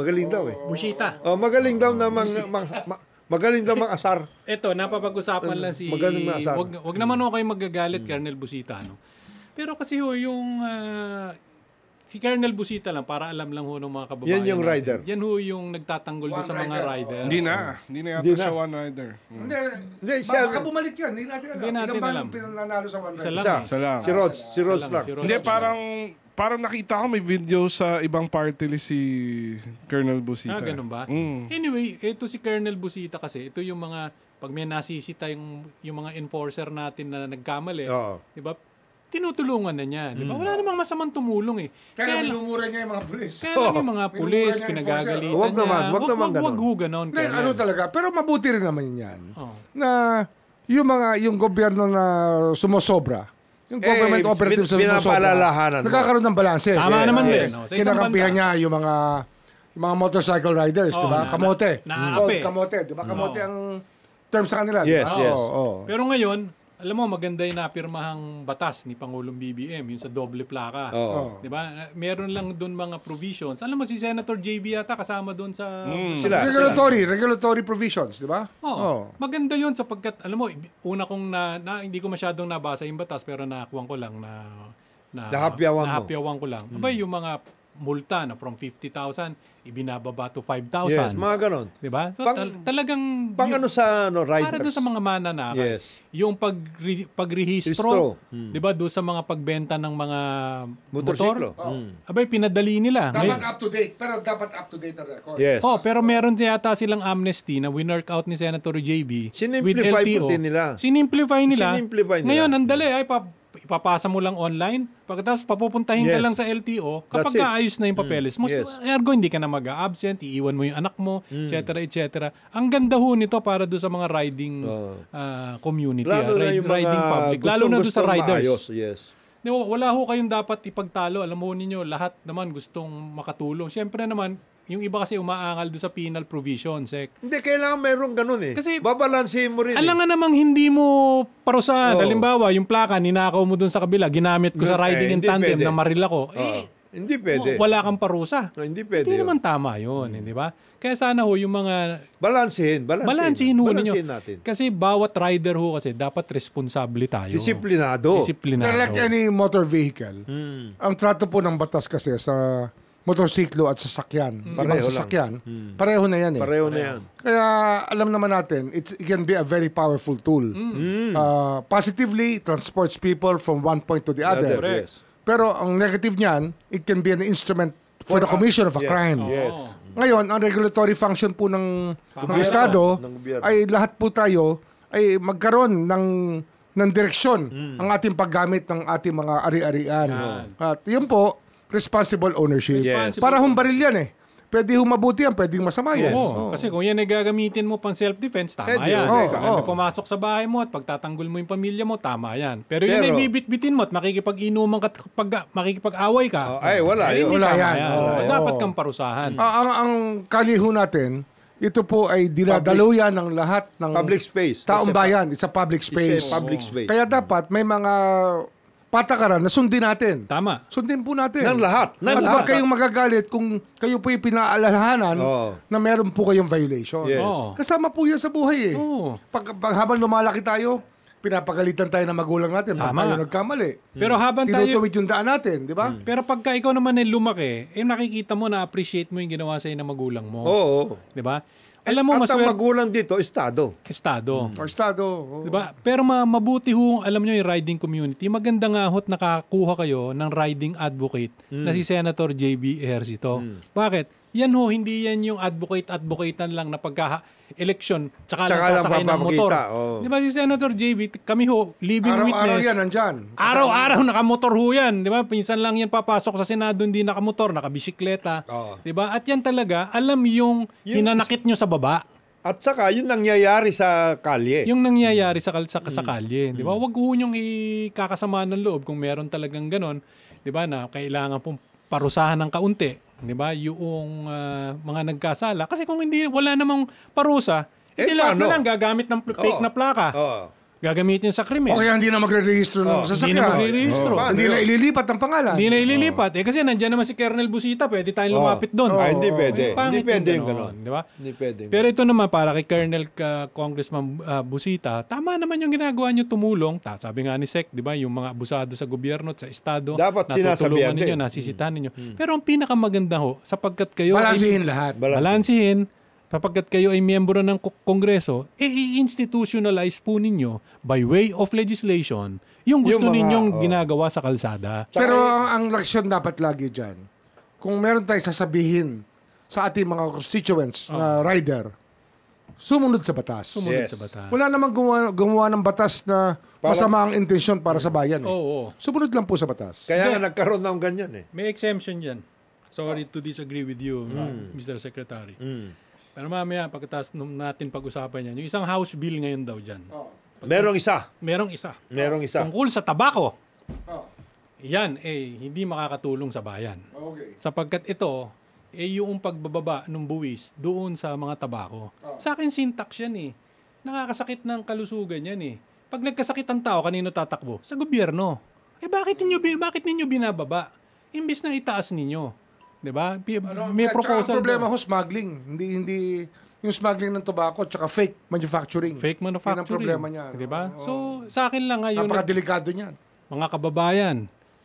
Magaling daw eh. Bushita. Magaling daw na magaling daw mang-asar. Ito, napapag-usapan lang si... Magaling na asar. Wag naman ako kayo magagalit, Colonel Busita. No? Pero kasi yung... si Colonel Busita lang, para alam lang ho ng mga kababayan. Yan yung rider. Yan ho yung nagtatanggol doon sa mga rider. Hindi na yata Hindi na. siya one rider. Hindi, siya- baka bumalik yan. Hindi natin alam. Hindi natin Ilan ba alam. yung pinanalo sa one Isa rider? lang. Isa lang. Si Rhodes lang. Hindi, parang nakita ko may video sa ibang party list si Colonel Busita. Ganun ba? Anyway, ito si Colonel Busita kasi, ito yung mga, pag may nasisita yung mga enforcer natin na nagkamali, Oo. di ba? Tinutulungan na niya, di ba? Wala namang masamang tumulong eh. Kaya minumura niya yung mga pulis. Kaya lang yung mga pulis, Minumura niya yung pinagagalitan Wag naman, niya. wag naman ganun. Wag ho ganon, Hindi, Colonel. ano talaga. Pero mabuti rin naman yan. Oh. Na yung gobyerno na sumosobra, yung government operatives na sumosobra, pinapaalalahanan mo. nagkakaroon ng balanse. Tama naman yes. din. No? Sa isang Kinakampihan banda. niya yung mga motorcycle riders, di ba? Kamote. naaapi. Kamote, di ba? Kamote ang term sa kanila. di ba? Yes, yes. Oo. Pero ngayon, alam mo, maganda yung napirmahang batas ni Pangulong BBM, yung sa doble plaka. Oo. Di ba? Meron lang doon mga provisions. Alam mo, si Senator JV yata kasama doon sa... Sila. Regulatory provisions, di ba? Oo. Maganda yun sapagkat, alam mo, una kong hindi ko masyadong nabasa yung batas pero nakakuha ko lang nahapyawan ko lang. Abay, yung mga multa na from 50,000, ibinababa to 5,000. Yes, mga ganon. Diba? So, Pang- talagang... Sa riders. para doon sa mga mananakay. Yes. Yung pagrehistro, Rehisto. 'di ba, doon sa mga pagbenta ng mga Motorsiklo. motor. Abay, pinadali nila. Ngayon- up to date, pero dapat up to date ang record. Yes. pero meron yata silang amnesty na winwork out ni Senator JB with Sinimplify LTO. po din nila. Sinimplify nila. Sinimplify nila. Ngayon, ang dali. papasa mo lang online, pagkatapos papupuntahin ka Yes. lang sa LTO, kapag That's it. kaayos na yung papeles mo, Yes. ergo hindi ka na mag-a-absent, iiwan mo yung anak mo, etc. Ang ganda ho nito para doon sa mga riding community, Lalo na yung riding mga public, lalo na doon sa riders. maayos, yes. Di ba, wala ho kayong dapat ipagtalo. Alam mo ninyo, lahat naman gustong makatulong. Siyempre naman, yung iba kasi umaangal doon sa penal provision, Sek. Hindi, kailangan meron ganun eh. Kasi, babalansin mo rin alam nga namang hindi mo parusahan. Oo. Halimbawa, yung plaka, ninakaw mo doon sa kabila, ginamit ko sa riding in hindi tandem pwede. na maril ako. Hindi pwede. Wala kang parusa. Hindi pwede. Hindi yun. naman tama yun, hindi ba? Kaya sana ho, yung mga Balansin ho ninyo. Natin. Kasi bawat rider ho kasi dapat responsable tayo. Disiplinado. Like any motor vehicle, ang trato po ng batas kasi sa motorsiklo at sasakyan, Pareho lang. sasakyan, pareho na yan eh. Pareho na yan. Kaya alam naman natin, it can be a very powerful tool. Positively, transports people from one point to the other. Correct. Yes. Pero ang negative niyan, it can be an instrument for the commission of a yes. crime. Yes. Ngayon, ang regulatory function po ng Estado Ng gobyerno. ay lahat po tayo ay magkaroon ng direksyon ang ating paggamit ng ating mga ari-arian. At yun po, responsible ownership. Yes. Para humbaril yan eh. Pwede humabuti yan, pwedeng masama yan. Oo. Kasi kung yan ay gagamitin mo pang self-defense, tama Pwede, yan. oo, Kung may pumasok sa bahay mo at pagtatanggol mo yung pamilya mo, tama yan. Pero yun ay bibit-bitin mo at makikipag-inuman ka, makikipag-away ka. Ay, wala Eh, yun. hindi Wala tama yan. yan. Oo. Dapat kang parusahan. Ang kaliho natin, ito po ay dinadaluyan ng lahat ng Public space. taong bayan. It's a public space. It's a public space. Kaya dapat may mga patakaran na sundin natin. Tama. Sundin po natin. Ng lahat. Ng At lahat. huwag kayong magagalit kung kayo po pinaalalahanan Oo. na meron po kayong violation. Yes. Oo. Kasama po yan sa buhay eh. Oo. Pag habang lumalaki tayo, pinapagalitan tayo ng magulang natin. Pag Tama. tayo nagkamali. Pero habang tayo... Tinutuwid yung daan natin, di ba? Pero pagka ikaw naman ay lumaki, nakikita mo, na-appreciate mo yung ginawa sa'yo ng magulang mo. Oo. Di ba? Alam mo, At ang maswerte magulang dito, Estado. Estado. Or Estado. oo. Diba? Pero mabuti ho, alam nyo yung riding community, maganda nga ho't nakakuha kayo ng riding advocate na si Senator J.B. Ejercito. Bakit? Yan ho, hindi yan yung advocatean lang na pagka-election tsaka lang Tsaka lang sasakay ng motor. papakita, oo. Di ba si Senator J.B., kami ho, living Araw-araw witness. yan, nandyan. Araw-araw nakamotor ho yan. Di ba? Pinsan lang yan papasok sa Senado, hindi nakamotor, nakabisikleta. Oo. Di ba? At yan talaga, alam yung hinanakit nyo sa baba. At saka, yun nangyayari sa kalye. Yung nangyayari sa kalye, 'di ba? Wag ho niyong ikakasama ng loob kung meron talagang ganon, 'di ba, na kailangan pong parusahan ng kaunti, 'di ba? Yung mga nagkasala kasi kung hindi wala namang parusa, hindi lahat paano? na lang gagamit ng fake na plaka. Oo. Gagamitin sa krimen. O kaya hindi na magre-rehistro ng Hindi sasakyan. na magre-rehistro. Oo. Hindi na ililipat ang pangalan. Hindi na ililipat. Kasi nandiyan naman si Colonel Busita, pwede tayong lumapit doon. Hindi pwede. Pangit Hindi pwede yung ganon, ganon. di ba? Hindi pwede. Pero ito naman, para kay Colonel Congressman Busita, tama naman yung ginagawa nyo tumulong. Sabi nga ni Sec, di ba, yung mga abusado sa gobyerno at sa estado, Dapat natutulungan sinasabihan ninyo, din. nasisitahan ninyo. Pero ang pinakamaganda ho, sapagkat kayo... Balansihin lahat. Balansihin, sapagkat kayo ay miyembro ng Kongreso, i-institutionalize po ninyo by way of legislation yung gusto Yung mga- ninyong ginagawa sa kalsada. Pero ang leksyon dapat lagi dyan, kung meron tayong sasabihin sa ating mga constituents na rider, sumunod sa batas. Sumunod Yes. sa batas. Wala namang gumawa ng batas na masama ang intensyon para sa bayan. Eh. Oo. Sumunod lang po sa batas. Kaya nga nagkaroon ng ganyan eh. May exemption dyan. Sorry to disagree with you, Mr. Secretary. Pero mamaya, pagkatapos natin pag-usapan yan, yung isang House Bill ngayon daw dyan. Merong isa. Merong isa. Merong isa. Tungkol sa tabako. Yan, hindi makakatulong sa bayan. Okay. Sapagkat ito, yung pagbababa ng buwis doon sa mga tabako. Sa akin, syntax yan eh. Nakakasakit ng kalusugan yan eh. Pag nagkasakit ang tao, kanino tatakbo? Sa gobyerno. Bakit ninyo binababa? Imbis na itaas ninyo. 'Di ba? May proposal. Ang problema doon. ho, smuggling. Hindi yung smuggling ng tobacco tsaka fake manufacturing. Fake manufacturing. Yan ang problema niya. 'Di ba? So, sa akin lang ngayon, Napakadelikado niyan. mga kababayan,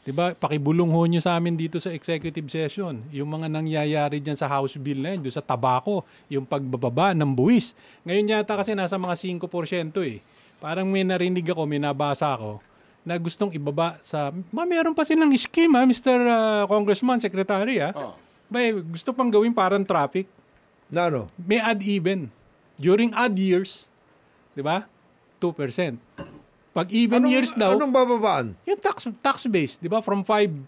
'di ba? Pakibulong ho niyo sa amin dito sa executive session. Yung mga nangyayari diyan sa House Bill na yun, doon sa tabako, yung pagbababa ng buwis. Ngayon yata kasi nasa mga 5% eh. Parang may narinig ako, may nabasa ako na gustong ibaba sa... meron pa silang scheme, Mr. Congressman, Secretary, gusto pang gawin parang traffic. Na ano? May odd even. During odd years, di ba? 2%. Pag even years daw, Anong bababaan? yung tax base, di ba? From 5%,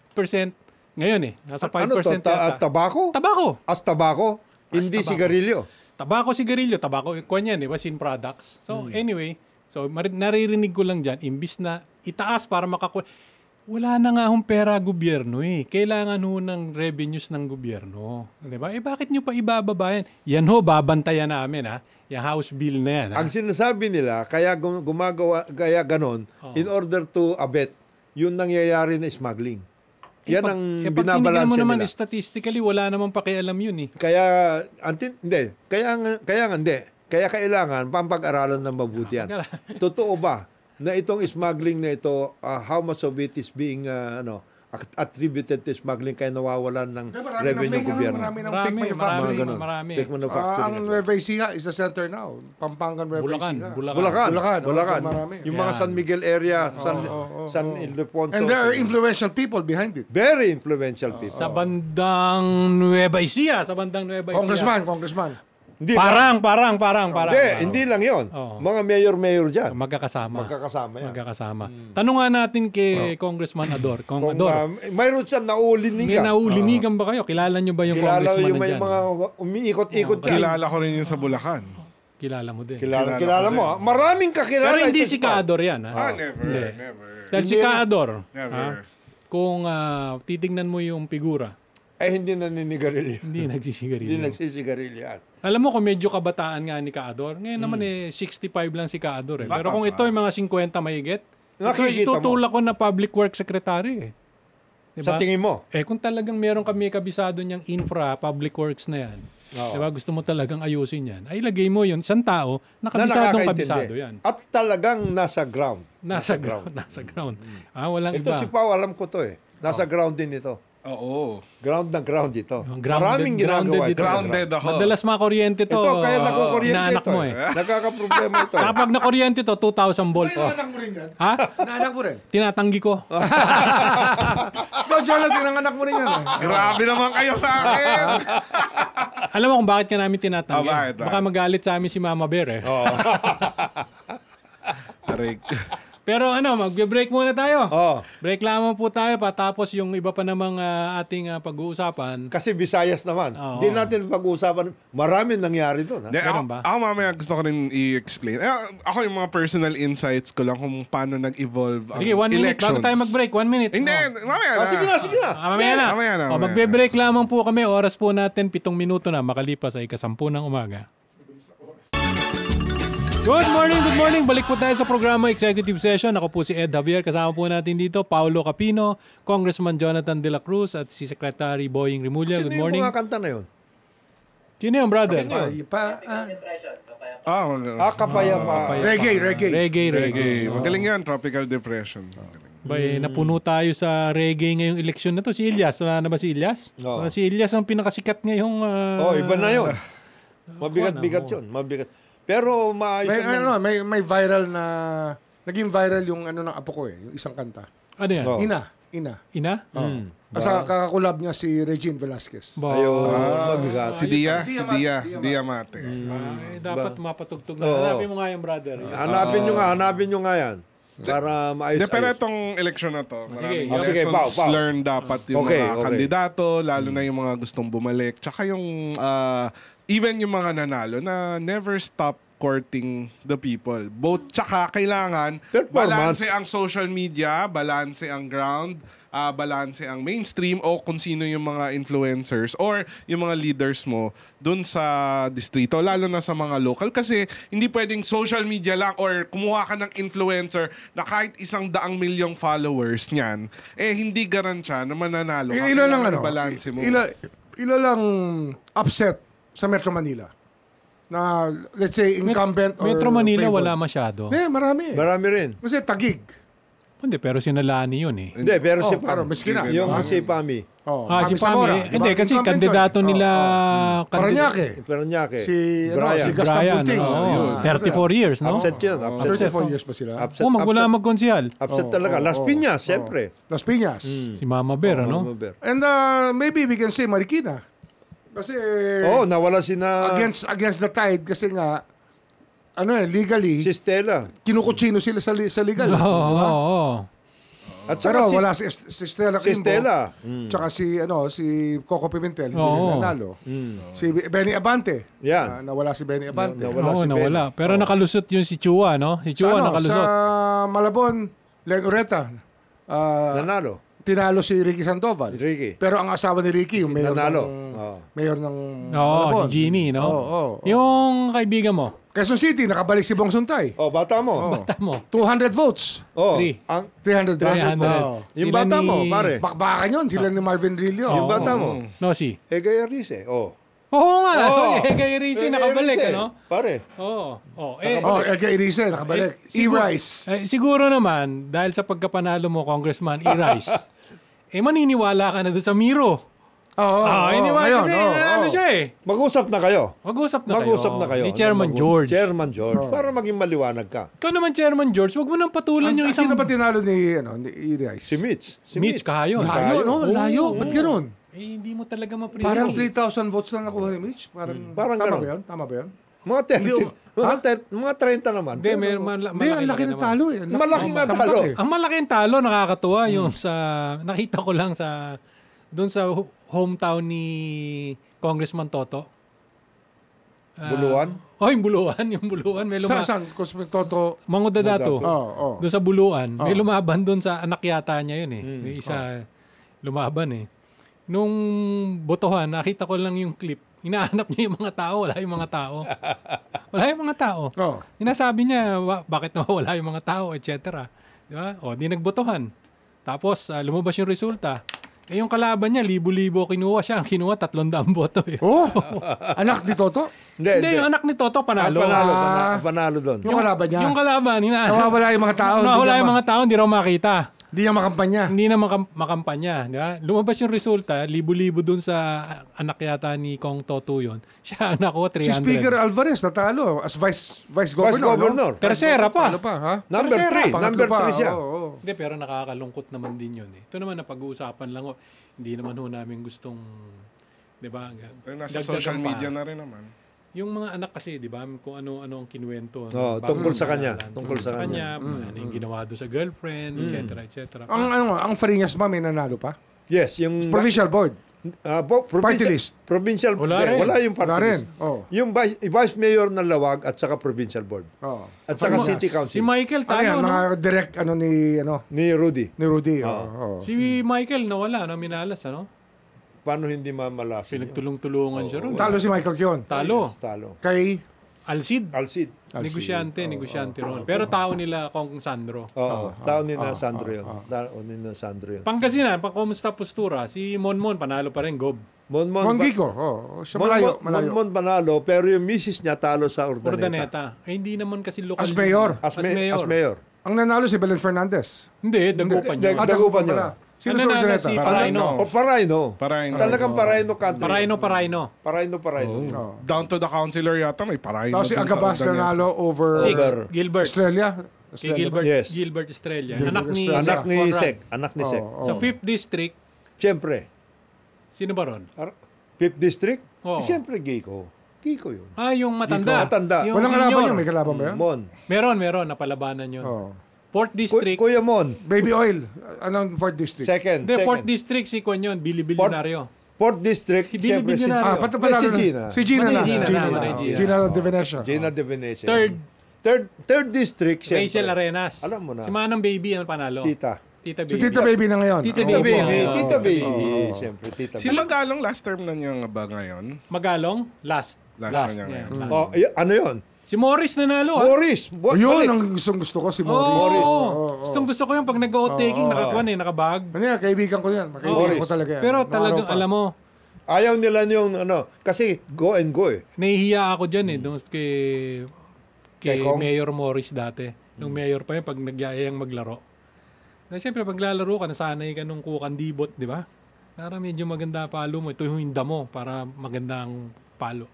ngayon nasa 5% Ano to? yata. Tabako? Tabako. As tabako? Hindi tabako. sigarilyo. Tabako, sigarilyo, tabako, kwan yan, di ba? Sin products. So, anyway, naririnig ko lang dyan, imbis na itaas para wala na nga hong pera gobyerno eh. Kailangan ho ng revenues ng gobyerno. Di ba? Bakit nyo pa ibababayan? Yan ho, babantayan namin ha. Yung House Bill na yan ha. Ang sinasabi nila, kaya kaya ganon, in order to abet, yung nangyayari na smuggling. Yan ang pag binabalanse mo naman nila. Statistically, wala namang pakialam yun eh. Kaya kailangan pampag-aralan ng mabuti yan. Totoo ba na itong smuggling na ito, how much of it is being attributed to smuggling kaya nawawalan ng revenue ng gobyerno? Marami ng fake manufacturing. Marami. Fake manufacturing. Ang Nueva Ecija is the center now. Pampangan Nueva Ecija. Bulacan. Marami. Yung mga San Miguel area, San Ildefonso. And there are influential people behind it. Very influential people. Sa bandang Nueva Ecija. Congressman. Hindi Parang. Hindi lang yon. Mga mayor dyan. Magkakasama yan. Tanong nga natin kay Congressman Ador. Ador, Mayroon siya may naulinigan ba kayo? Kilala nyo ba yung congressman na may dyan? mga umiikot-ikot dyan. Kilala ko rin yung sa Bulacan. Kilala mo din. Kilala mo. Maraming kakilala. Pero hindi ito si Kaador yan. Ha? Never. Dahil si Kaador, Never. kung titignan mo yung figura, hindi naninigarilyo. hindi nagsisigarilyo. Hindi nagsisigarilyo yan. Alam mo kung medyo kabataan nga ni Kaador, ngayon naman 65 lang si Kaador. Eh. Pero Bata kung pa. ito ay mga 50 mahigit, Nakikita itutulak ko na public works secretary. Diba? Sa tingin mo? Kung talagang meron kami kabisado niyang infra, public works na yan, diba? Gusto mo talagang ayusin yan, ay lagay mo yun, isang tao, nakabisadong kabisado yan. At talagang nasa ground. Nasa ground. Walang Ito iba. si Pao, alam ko to eh. Nasa ground din ito. Oo. Ground na ground ito. Grounded Maraming ginagawa ito. Grounded ako. Madalas mga-kuryente to. Ito, kaya nakukuryente inaanak ito mo eh. Nagkakaproblema ito eh. Kapag na-kuryente to, 2,000 volt. Anak mo rin yan. Ha? Naanak mo rin. Tinatanggi ko. Jonathan, ang anak mo rin yan. Grabe naman kayo sa akin. Alam mo kung bakit ka namin tinatanggi? Bakit? Baka magalit sa amin si Mama Bear eh. Tarik. Pero magbe-break muna tayo. Break lamang po tayo patapos yung iba pa namang ating pag-uusapan. Kasi Visayas naman. Oo. Hindi natin pag-uusapan. Maraming nangyari doon. Meron ba? Ako mamaya gusto ko rin i-explain. Ako yung mga personal insights ko lang kung paano nag-evolve ang Sige, 1 minute. elections. Bago tayo mag-break, 1 minute. Hindi, mamaya na. Sige na. Mamaya na. Mamaya na. Magbe-break lamang po kami. Oras po natin 7 minuto na makalipas ay 10 ng umaga. Good morning. Balik po tayo sa programa Executive Session. Ako po si Ed Javier. Kasama po natin dito, Paulo Capino, Congressman Jonathan De La Cruz at si Secretary Boying Rimulya. Good morning. Sino yung mga kanta na yun? Sino yun, brother? Kapayapa. Reggae. Magaling yan, Tropical Depression. Bay, napuno tayo sa reggae ngayong eleksyon na to. Si Ilyas, wala na ba si Ilyas? Oo. Si Ilyas ang pinakasikat ngayong... Iba na yun. Mabigat yun. Mabigat. Pero maayos may viral na naging viral yung ng apo ko yung isang kanta. Ano yan? Oh. Ina? Kasi kakakulab niya si Regine Velasquez. mabigat. Si Dia Mate. Dapat mapatugtog na. Hanapin mo nga yung brother. Hanapin nyo nga yan. Para maayos. Pero itong election na to, maraming Sige, lessons Pao. learned dapat yung mga kandidato, lalo na yung mga gustong bumalik. Tsaka yung even yung mga nanalo na never stop courting the people. Both, tsaka kailangan balanse ang social media, balanse ang ground, balanse ang mainstream o kung sino yung mga influencers or yung mga leaders mo dun sa distrito, lalo na sa mga local. Kasi hindi pwedeng social media lang or kumuha ka ng influencer na kahit 100 milyong followers niyan, hindi garantiya na mananalo ka. Ilo lang balanse mo. Ilo lang upset sa Metro Manila. Na, let's say, incumbent or Metro Manila favored. wala masyado. Marami. Marami rin. Kasi Tagig. Hindi, pero sinalani yun eh. Hindi, pero si pero Pami. miski na. Yung si Pami. Si Pami. Hindi, kasi kandidato nila... Paranaque. Si Gaston Brian. Bunting. 34 years, no? Upset yun. 34 years pa sila. Magmula mag-konsyal. Upset talaga. Las Piñas, siyempre. Las Piñas. Si Mama Bear, no? And maybe we can say Marikina. Kasi nawala sina... against the tide kasi nga legally, Si Stella. kinukutsino sila sa legal. Oo. At Pero saka wala si Stella si Kimbo. Stella. Tsaka si Coco Pimentel, hindi Oo. nanalo. Si Benny Abante. Yan. Nawala si Benny Abante. Nawala si Ben. nawala. Pero nakalusot yung si Chua, no? Si Chua nakalusot. Sa Malabon, Len Ureta. Nanalo. Tinalo si Ricky Sandoval. Ricky. Pero ang asawa ni Ricky, yung mayor Nanalo. mayor ng Oo, Malabon. si Jeannie, no? Oo. Yung kaibigan mo, Quezon City, nakabalik si Bong Suntay. Bata mo. bata mo. 200 votes. Three. Ang 300 300. yung Sila bata ni- mo, pare. Bakbakan yun, sila ni Marvin Rillo. Yung bata mo. No, si. Egay Arce. Oo nga. Kay Rizzi nakabalik, ano? Pare. Oo. Edgar Irize, nakabalik. E-Rice. Siguro naman, dahil sa pagkapanalo mo, Congressman E-Rice, maniniwala ka na doon sa Miro. Iniwala kasi ano siya eh. Mag-usap na kayo. Mag-usap na kayo. Ni Ano, Chairman George. Chairman George. Para maging maliwanag ka. Ikaw naman, Chairman George, wag mo nang patulan yung isang... Sino ba tinalo ni Irize? Si Mitch. Mitch Kahayon. Layo, no? Layo. Ba't ganun? Hindi mo talaga ma-predict. Parang 3,000 votes lang nakuha ni Mitch. Parang tama ganun. ba yun? Tama ba yun? Mga 30. Mga 30 naman. Hindi, Hindi, ang laki ng talo eh. Malaking nga talo. Ang malaking talo, nakakatuwa yung sa... Nakita ko lang sa... Doon sa hometown ni Congressman Toto. Buluan? Yung Buluan. May Saan? Cosme Toto. Mangudadato. Oo. Doon sa Buluan. May lumaban doon sa anak yata niya yun eh. May isa lumaban eh. Nung botohan, nakita ko lang yung clip. Hinahanap niya yung mga tao. Wala yung mga tao. Hinasabi niya, bakit nawawala yung mga tao, etc. Di ba? Di nagbotohan. Tapos, lumabas yung resulta. Yung kalaban niya, libo-libo kinuha siya. Ang kinuha, 300 boto eh. Anak ni Toto? Hindi, yung anak ni Toto panalo. Panalo doon. Yung kalaban niya? Yung kalaban, nawawala yung mga tao. Nawawala yung mga tao, hindi raw makita. Hindi niya makampanya. Hindi na makampanya. Di ba? Lumabas yung resulta, libo-libo dun sa anak yata ni Kong Toto yun. Siya ang nakuha 300. Si Speaker Alvarez natalo as vice governor. No? Tercera pa. Talo pa, ha? Number 3. Number 3 siya. Hindi, pero nakakalungkot naman din yun eh. Ito naman na pag-uusapan lang. Hindi naman namin gustong, di ba? Nasa social media na rin naman. Yung mga anak kasi, di ba, kung ano-ano ang kinuwento. Tungkol sa kanya. Tungkol sa kanya. Ano yung ginawa doon sa girlfriend, etc. Ang Fariñas ba may nanalo pa? Yes, yung Provincial board. Party list. Provincial Wala rin. Wala yung party Wala rin. list. Yung vice mayor ng Lawag at saka provincial board. At saka city council. Si Michael Ano yan? talo, no? Mga direct Ni Rudy. ni Rudy. Si Michael nawala, minalas, ano? Paano hindi mamalasin? Pinagtulong-tulungan siya ron. Talo si Michael Kion. Talo. Kay Alcid. Negosyante ron. Pero tao nila Kong Sandro. Tao ni na Sandro yun. Tao ni na Sandro yun. Pangasinan, kumusta postura? Si Monmon, panalo pa rin, Gob. Mongico. Siya malayo. Monmon panalo, pero yung misis niya talo sa Urdaneta. Urdaneta. Hindi naman kasi lokal. As mayor. As mayor. Ang nanalo si Belen Fernandez. Hindi, dagupan niya. Dagupan niya. Sino Ano sa na Urdaneta? si Paraino. Paraino. Talagang Paraino country. Paraino. Paraino. Down to the councilor yata, may Paraino. Tapos si dun sa Agabas Urdaneta. nanalo over Gilbert. Australia. Kay Gilbert, Yes. Gilbert Estrella. Gilbert Anak ni Estrella. Anak Sec ni Conrad. Sec. Anak ni Sec. Sa 5th District, Siyempre. sino ba ron? 5th District? Oo. Siyempre, Gico. Gico yun. Yung matanda. Matanda. Yung Walang kalaban senior. yun. May kalaban ba yun? Mon. Meron. Napalabanan yun. 4th District. Kuya Mon. Baby Oil. Anong 4th district? Second. Hindi, 4th District si Kwan yun. Billy Bilyonaryo. 4th District, Si Billy siyempre si Billionario. Panalo si na. Gina. Si Gina na. Gina. Gina de Venecia. Gina de Venecia. Third District, siyempre. Rachel Arenas. Alam mo na. Si Manang Baby ang panalo. Tita. Tita Si Baby. Tita Baby na ngayon. Tita Tita Baby. Baby. Oo. Tita Baby. Siyempre, Tita Si Baby. Magalong last term na niya nga ba ngayon? Magalong, last. Last na niya yeah, ngayon. last. Ano yun? Si Morris nanalo. Morris. Yun ang gusto ko si Morris. Gusto ko yung pag nag-out taking, nakabag. Ano yan? Kaibigan ko yan. Kaibigan Morris. ko talaga yan. Pero Noong talagang, araw pa. alam mo, Ayaw nila yung kasi go and go eh. nahihiya ako dyan doon kay Kay Kong? Mayor Morris dati. Nung mayor pa yun, pag nagyayang maglaro. Na siyempre, pag lalaro ka, nasanay ka nung kukandibot, di ba? Para medyo maganda palo mo. Ito yung hinda mo para magandang palo.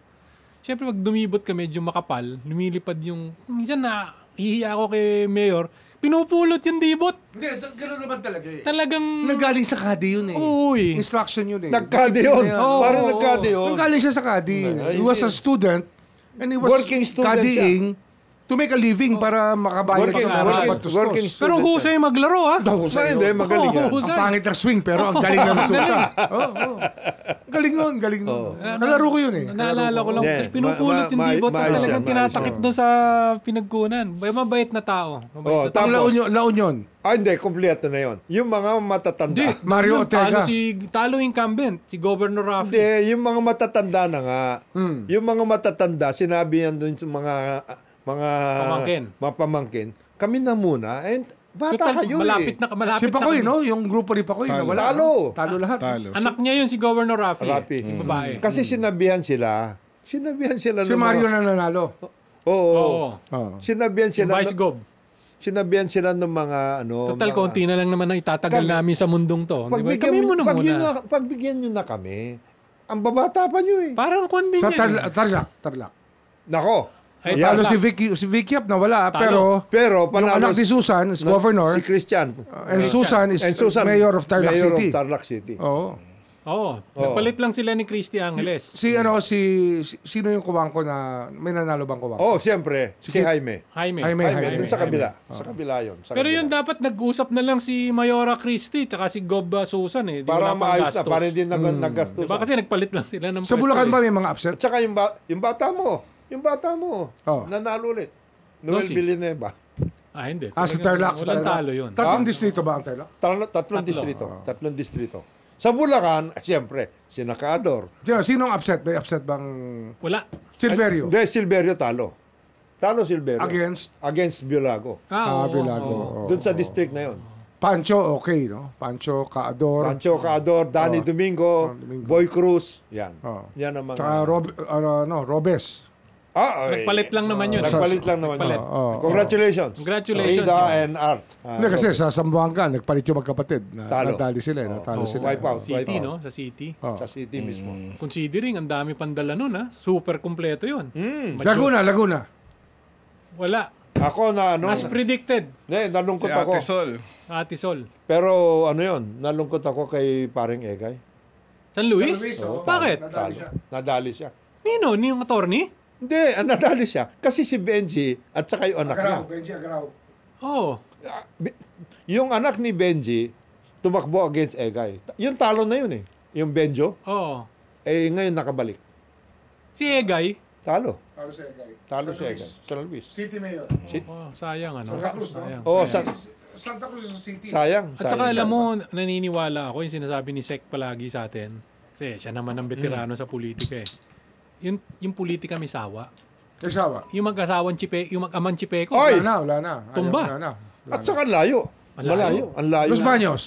Siyempre, pag dumibot ka medyo makapal, lumilipad yung... Minsan na, hihiya ako kay Mayor, pinupulot yung dibot. Hindi, gano'n naman talaga eh. Talagang... Nanggaling sa kadi yun eh. Uy. Instruction yun eh. Nagkadi yun. Oo, Parang oo, nagkadi yun. Nanggaling siya sa kadi. He was a student and he was Working student kadiing to make a living para makabayad Working- sa mga working- pagtustos. working Pero husay maglaro, ha? Husay Hindi, yun. magaling yan. Oo, Ang pangit na swing, pero ang galing na resulta. Oo. Galing nun, galing nun. Kalaro ko yun eh. Naalala ko lang, Yeah, pinupulot yung ma- dibot, tapos maayos talagang yan, tinatakip maayos doon sa pinagkunan. Mabait na tao. Oh, Ang La Union. hindi, kompleto na yon. Yung mga matatanda. Hindi, Mario Ortega. Talo incumbent, si Governor Rafi. Hindi, yung mga matatanda na nga. Hmm. Yung mga matatanda, sinabi yan doon sa mga Pamangkin. pamangkin. Kami na muna. And bata Total, kayo malapit eh. malapit Si Pacoy, kami. no? Yung grupo ni Pacoy. Talo. Wala. Talo. Talo lahat. Talo. Anak niya yun si Governor Rafi. Rafi. Yung babae. Kasi sinabihan sila. Sinabihan sila Si ng Mario mga, na nanalo. Oo. Oo. Oh. Sinabihan Yung sila. Vice Gov. Sinabihan sila ng mga ano. Total, mga- konti na lang naman ang itatagal Kami- namin sa mundong to. Di ba? Pagbigyan, Kami muna muna. pagbigyan nyo na kami. Ang babata pa nyo eh. Parang kwan din Sa yan. Tarlac. Nako. Ay, Yan. Talo Tarlac. si Vicky Yap na wala. Talo. Pero Yung panalo anak ni Susan is governor. Si Christian. And Susan is mayor of Tarlac Mayor City. of Tarlac City. Oo. Oo. Nagpalit lang sila ni Christy Angeles. Sino yung kuwangko na may nanalo bang kuwangko? Oh, siyempre. Si Jaime. Jaime. Jaime, dun sa kabila. Sa kabila yun. Sa Pero kabila. yun dapat nag-usap na lang si Mayora Christie tsaka si Gob Susan eh. Di Para wala pang maayos na. gastos. Para hindi naggastos. Diba kasi nagpalit lang sila ng Sa Bulacan eh. ba may mga upset? At saka yung bata mo. Yung bata mo. Oh. Nanalo ulit. Noel Nosi. Villanueva. Ah, hindi. Sa Tarlac. Walang talo yun. Tatlong distrito ba ang Tarlac? Tatlong distrito. Tatlong distrito. Sa Bulacan, siyempre, si Nakador. Sino ang upset? May upset bang Wala. Silverio? Hindi, Silverio talo. Talo Silverio. Against Biolago. Villago. oo. Doon sa district na yun. Pancho, okay, no? Pancho, Caador. Pancho Cador, Danny Domingo, Domingo. Boy Cruz. Yan. Oh. Yan ang mga... Tsaka Robes. Nagpalit lang naman yun. Nagpalit lang naman Nagpalit. yun. Congratulations. Congratulations. Rida and Art. Hindi kasi sa Zamboanga, nagpalit yung magkapatid. Talo. Natali sila. Natalo sila. Wipe out. City, no? Sa City. Oh. Sa city mismo. Considering, ang dami pandala nun, ha? Super kompleto yun. Laguna. Wala. Ako na ano... As predicted. Nalungkot Si ako. Ate Sol. Ate Sol. Pero ano yun, nalungkot ako kay paring Egay. San Luis? Bakit? Nadali siya. Nino? Yung attorney? Hindi, nadali siya. Kasi si Benji at saka yung anak niya. Benji Agrao. Oo. Yung anak ni Benji, tumakbo against Egay. Yung talo na yun eh. Yung Benjo, Oo. ngayon nakabalik. Si Egay? Talo. Talo sa Egay. Talo si Egay. San Luis. City Mayor. Oh, sayang, ano? Santa Cruz, no? Sayang. Oh, Santa Cruz sa City. sayang. At saka sayang. alam mo, naniniwala ako yung sinasabi ni Sec palagi sa atin. Kasi siya naman ang veterano sa politika eh. Yung politika may sawa. Kasawa. Yung mag-asawang yung mag-amang Chipeco. Oy! Wala na. Tumba. Wala na. At saka layo. Malayo. Ang layo. Los na. Baños.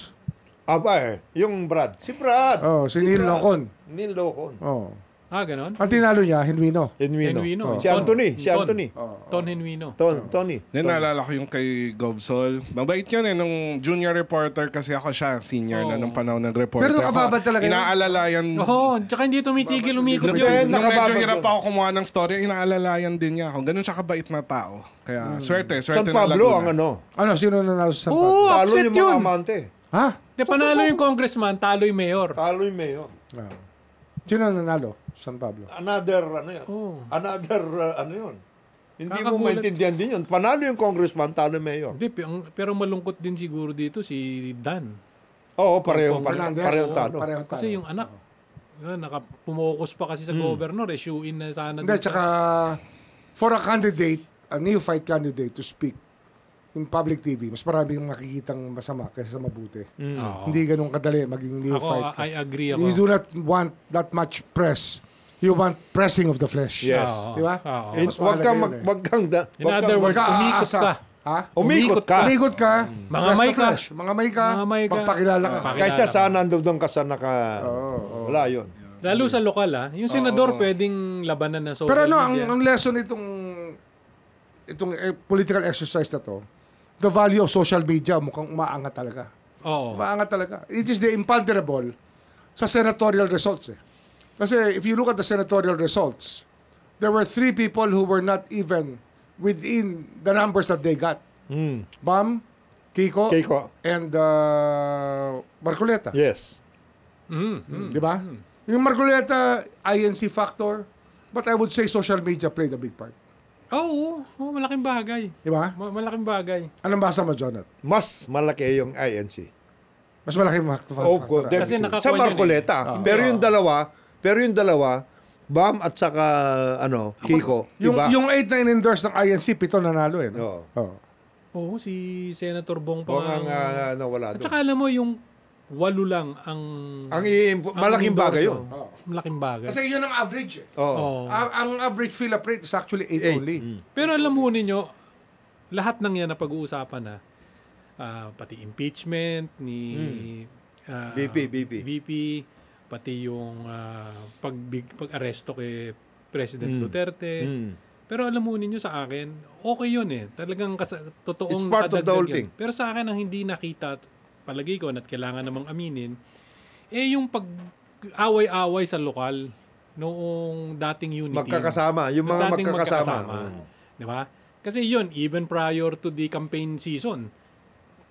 Yung Brad. Si Brad. Oh, si Neil Brad. Locon. Neil Locon. Oh. Ganon? Ang tinalo niya, Hinwino. Genuino. Genuino. Si Anthony. Si Ton. Anthony. Ton Henwino. Tony. Then naalala ko yung kay Govsol. Mabait yun eh. Nung junior reporter kasi ako siya. Senior na nung panahon ng reporter. Pero nakababad talaga yun. Inaalalayan. Oo, tsaka hindi tumitigil umikot Hindi, yun. Nung medyo nakababad hirap yun. ako kumuha ng story, inaalalayan din niya ako. Ganun siya kabait na tao. Kaya swerte San ng Pablo Laguna. ang ano. Ano, sino nanalo sa San Pablo? Oo, Talo upset yung mga yun. amante. Ha? Di panalo yung congressman, talo yung mayor. Talo yung mayor. Ah. Sino nanalo? San Pablo. Another, ano yun? Oo. Another, ano yun? Hindi mo Kakagulat. maintindihan din yun. Panalo yung congressman, talo yung mayor. Hindi, pero malungkot din siguro dito si Dan. Oo, pareho Fernandez. talo. Pareho talo. Kasi yung anak, pumokus pa kasi sa governor, shoe-in na sana. Hindi, dun sa- tsaka for a candidate, a neophyte candidate to speak in public TV, mas maraming makikitang masama kaysa sa mabuti. Oo. Hindi ganun kadali maging Ako, neophyte. I agree You ako. do not want that much press. You want pressing of the flesh. Yes. Oo. Di ba? Oo. Mas mahalaga yun eh. Wag kang In other words, umikot Mag-aasa. ka. Ha? Umikot ka. Umikot ka. Mga Press may the ka. flesh. Mga may ka. Mga may ka. Magpakilala ka. Kaysa sana doon ka sa wala yun. Lalo sa lokal, yung senador pwedeng labanan na social Pero ano, media. ang lesson itong political exercise na to, the value of social media mukhang umaangat talaga. Oo. Umaangat talaga. It is the imponderable sa senatorial results eh. Kasi if you look at the senatorial results, there were 3 people who were not even within the numbers that they got. Bam, Kiko, Keiko. and Marcoleta. Yes. Di ba? Yung Marcoleta, INC factor, but I would say social media played a big part. Malaking bagay. Di ba? Malaking bagay. Anong basa mo, Jonat? Mas malaki yung INC. Mas malaki yung factor. Kasi nakakuha sa yun Marcoleta. Pero yung dalawa, Bam at saka Kiko, Yung 8 iba? na in-endorse ng INC, 7 nanalo eh. No? Oo. Oo, si Senator Bong Kung pa. ang nawala At doon. saka alam mo, yung 8 lang ang Malaking bagay yun. Oo. malaking bagay. Kasi yun ang average eh. Oo. Oo. Ang average fill-up rate is actually 8 only. Pero alam mo ninyo, lahat ng yan na pag-uusapan na, pati impeachment ni VP, pati yung pag-aresto kay President Duterte. Pero alam mo ninyo sa akin, okay yun eh. Talagang totoong It's part of the whole kadagdag yan. thing. Pero sa akin, ang hindi nakita, palagi ko, at kailangan namang aminin, yung pag-away-away sa lokal noong dating unity. Magkakasama. Yung mga Dating magkakasama. Di ba? Kasi yun, even prior to the campaign season,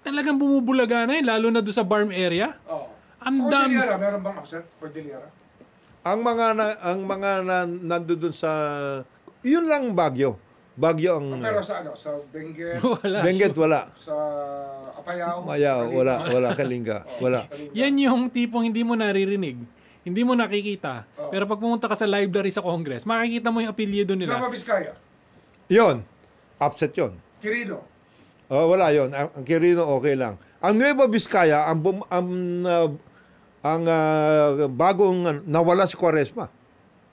talagang bumubulaga na lalo na doon sa Barm area. Oo. Ang dami. Cordillera, meron bang upset? Cordillera? Ang mga nandoon sa yun lang Baguio. Baguio ang Pero sa sa Benguet, Wala. Benguet wala. sa Apayao, Maya, wala Kalinga. Wala. Yan yung tipong hindi mo naririnig. Hindi mo nakikita. Pero pag pumunta ka sa library sa Congress, makikita mo yung apelyido nila. Nueva Vizcaya, Yun. Upset yun. Quirino, Wala yun. Ang Quirino okay lang. Ang Nueva Vizcaya, bagong nawala si Quaresma.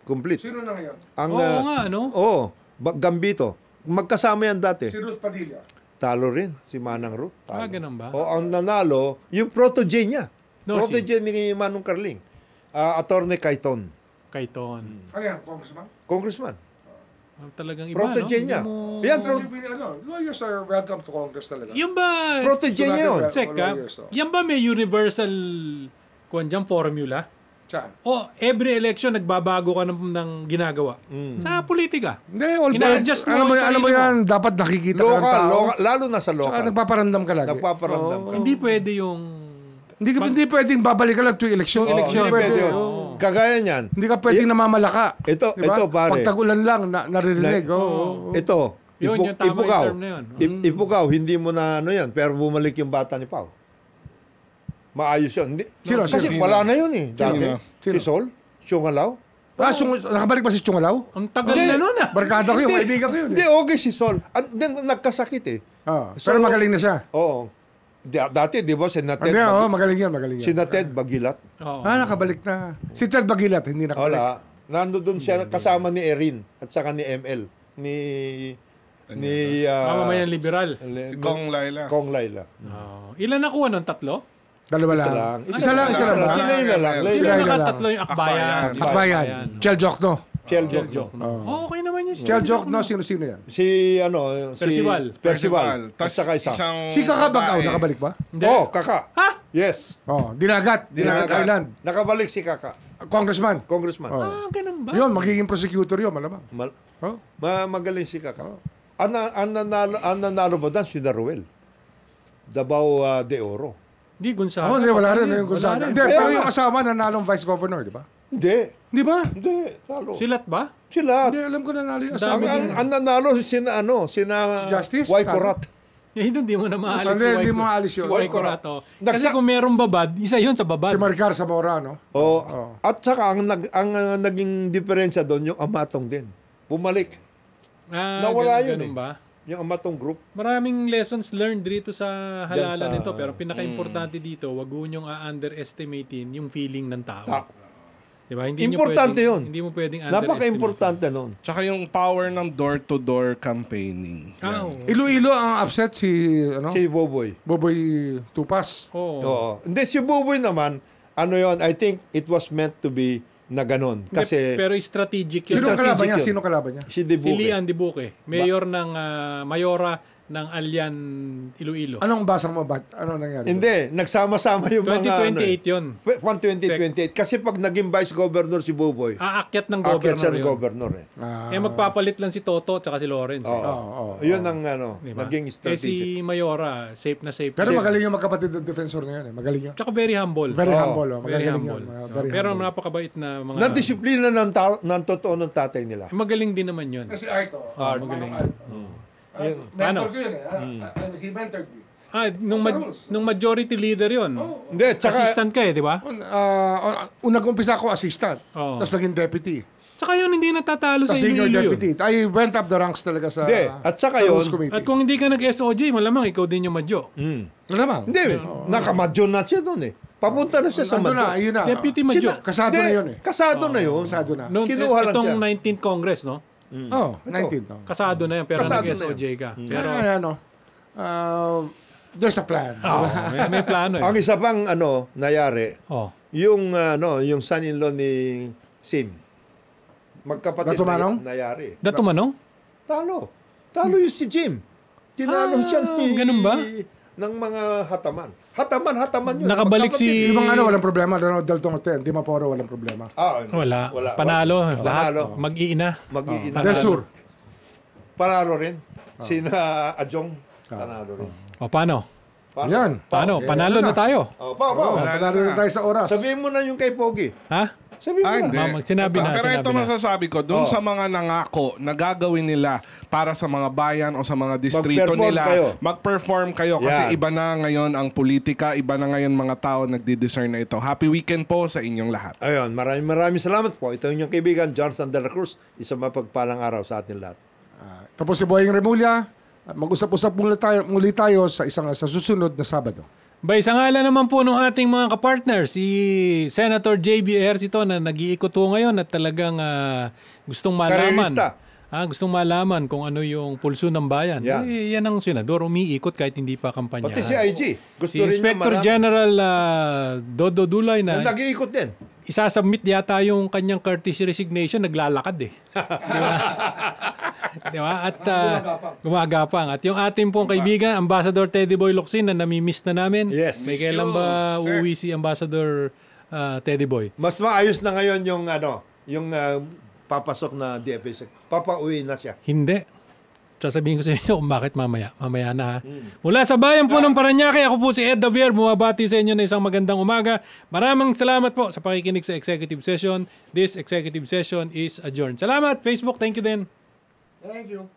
Complete. sino na ngayon? Oo nga, no? Gambito. Magkasama yan dati. Si Ruth Padilla. Talo rin si Manang Ruth. Talo. Ganun ba? Ang nanalo, yung protege niya. No, Protege ni Manong Carling. Attorney Cayton. Kaiton. Ano yan, congressman? Congressman. Talagang iba, Protege no? niya. Hindi mo- Yan, Lawyers are welcome to Congress talaga. Yung ba, protege niya yun. check ka, lawyers, yan ba may universal formula? Saan? O every election nagbabago ka ng ginagawa? Sa politika. Hindi, all Ina-adjust mo alam mo yung yan, sarili mo. dapat nakikita ka ng tao. Local, lalo na sa Saka local. nagpaparamdam ka lagi. Nagpaparamdam ka. Hindi pwede yung... Hindi pwedeng babalik ka lang tuwing eleksyon. Hindi pwede yun. Oo. Kagaya niyan. Hindi ka pwedeng namamalaka. Ito, Diba? ito pare. Pag tag-ulan lang, naririnig. Oo. Ito. Yun, yung tama yung Ipukaw. term na yun. Ipukaw, hindi mo na yan. Pero bumalik yung bata ni Pao. Maayos yun. Sino? Kasi Sino? wala na yun eh. Dati. Sino? Si Sol, Siungalaw. Nakabalik ba si Chungalaw? Ang tagal na nun ah. Barkada ko yun, kaibigan ko yun. Hindi, okay si Sol. Nagkasakit eh. Pero magaling na siya. Oo. Dati, di ba, Magaling yan, magaling yan. Sina Ted Bagilat. Oo. Nakabalik na. Si Ted Bagilat, hindi nakabalik. Wala. Nando doon siya kasama ni Erin at saka ni ML. Ni Mamamayang liberal. Si Kong Laila. Kong Laila. Ilan nakuha nun? 3? Dalawa Isa lang. lang. Isa lang. Sila lang. Sila Sila nakatatlo yung akbayan. Akbayan. Chel Jokno. Chel Jokno. Okay naman yun. Chel Jokno, sino yan? Si Percival. At Tas saka isa. Si Kakabagaw, nakabalik ba? Hindi. Kaka. Ha? Yes. Dinagat Island. Nakabalik si Kaka. Congressman. Congressman. Ganun ba? Yun, magiging prosecutor yun, malamang. Oh. Magaling si Kaka. Ang nanalo ba dan si Daruel? Davao de Oro. Hindi, Gonzaga. Hindi, wala rin. Wala Yung Gonzaga. rin. Hindi, pero yung asawa nanalong vice governor, di ba? Hindi. Di ba? Hindi. Talo. Silat ba? Sila. Hindi, alam ko nanalo yung asawa. Ang nanalo sina Justice? Waycorat. Hindi mo na maalis Hindi mo maalis yun. Waycorat. Kasi kung merong babad, isa yun sa babad. Si Maricar Zamora, no? At saka ang naging diferensya doon yung Amatong din. Bumalik. Nawala yun ganun eh. ba? Yung Amatong group. Maraming lessons learned dito sa halalan Diyan sa- nito. Pero pinaka-importante dito, wag niyong underestimatein yung feeling ng tao. Diba? Hindi niyo Importante pwedeng- yun. Hindi mo pwedeng underestimate. Napaka-importante nun. Tsaka yung power ng door-to-door campaigning. Oo. Iloilo ang upset si Si Boboy. Boboy Tupas. Oo. Oo. Hindi, si Boboy naman, I think it was meant to be na ganon. Kasi Pero strategic yun. Sino kalaban niya? yun. Sino kalaban niya? si Si Dibuque. Lian Dibuque, mayor ng Mayora ng Alyan Iloilo. Anong basang mo? Ano nangyari? Hindi, nagsama-sama yung mga 2028 yun. 2028. Kasi pag naging vice governor si Buboy, Aakyat ng akyat governor siya ng yun. governor eh. Eh magpapalit lang si Toto at si Lawrence. Yun ang Diba? naging strategy. Si Mayora, safe na safe. Pero magaling yung magkapatid ng defensor na yun. Magaling yun. Tsaka very humble. Very humble. Very Magaling humble. yun. Very Pero humble. napakabait na mga... Nadisiplina ng totoo ng tatay nila. Magaling din naman yun. Kasi Art, magaling. mentor ko yun eh. He mentored me. Nung majority leader yun. Hindi, tsaka, Assistant ka eh, di ba? Unang umpisa ko assistant. Oo. Tapos naging deputy. Tsaka yun, hindi natatalo sa Tapos senior Iloilo yun. deputy. I went up the ranks talaga sa Hindi, at saka sa yun- rules committee. At kung hindi ka nag-SOJ, malamang ikaw din yung madyo. Malamang. hindi, nakamadyo na siya doon eh. Papunta na siya sa Ando na, madyo. ayun na. Deputy madyo. Kasado na yun eh. Kasado na yun. Kasado na. Noong Kinuha lang itong siya. 19th Congress, no? Oh, 19. Oh. Kasado na yan, pero Kasado na nag-SOJ ka. Pero, Ano, there's a plan. may plano eh. Ang isa pang nangyari, Oh. yung son-in-law ni Sim. Magkapatid Dato Manong? nangyari. Dato Manong? Talo. Talo yung si Jim. Tinalo siya ganun ba? ng mga hataman. Hataman yun. Nakabalik si- Yung mga walang problema. Dalton Hotel, Di Maporo, walang problema. Wala. Panalo. Lahat. Panalo. Mag-iina. Mag-iina. Del Sur. Panalo rin. Sina Adjong. Panalo rin. O, paano? Yan. Paano? Panalo na tayo. Panalo na tayo sa oras. Sabihin mo na yung kay Pogi. Ha? Sabihin mo Hindi. na. Sinabi na. Pero ito sinabi na. masasabi ko, dun sa mga nangako na gagawin nila para sa mga bayan o sa mga distrito Mag-perform nila, kayo. mag-perform kayo kasi Yan. iba na ngayon ang politika, iba na ngayon mga tao nagdi-discern na ito. Happy weekend po sa inyong lahat. Ayun, maraming salamat po. Ito yung kaibigan, Johnson de la Cruz. Isang mapagpalang araw sa atin lahat. Tapos si Boying Remulla. Mag-usap-usap muli tayo sa susunod na Sabado. Bay, sa ngalan naman po ng ating mga kapartner, si Senator J.B. Ejercito na nag-iikot po ngayon at talagang gustong malaman. Karerista. Gustong malaman kung ano yung pulso ng bayan. Yan. Yan ang senador, umiikot kahit hindi pa kampanya. Pati si IG. Gusto Si rin niya Inspector malaman. General Dodo Dulay na Nag-iikot din. isasubmit yata yung kanyang courtesy resignation, naglalakad eh. Di ba? Di ba? At gumagapang. At yung ating pong kaibigan, Ambassador Teddy Boy Locsin na nami-miss na namin. Yes. May kailan ba Sir. uuwi si Ambassador Teddy Boy? Mas maayos na ngayon yung papasok na DFA. Papauwi na siya. Hindi. Sasabihin ko sa inyo kung bakit mamaya. Mamaya na ha. Mula sa bayan po ng Paranaque, ako po si Ed Davier. Bumabati sa inyo na isang magandang umaga. Maraming salamat po sa pakikinig sa executive session. This executive session is adjourned. Salamat, Facebook. Thank you din. Thank you.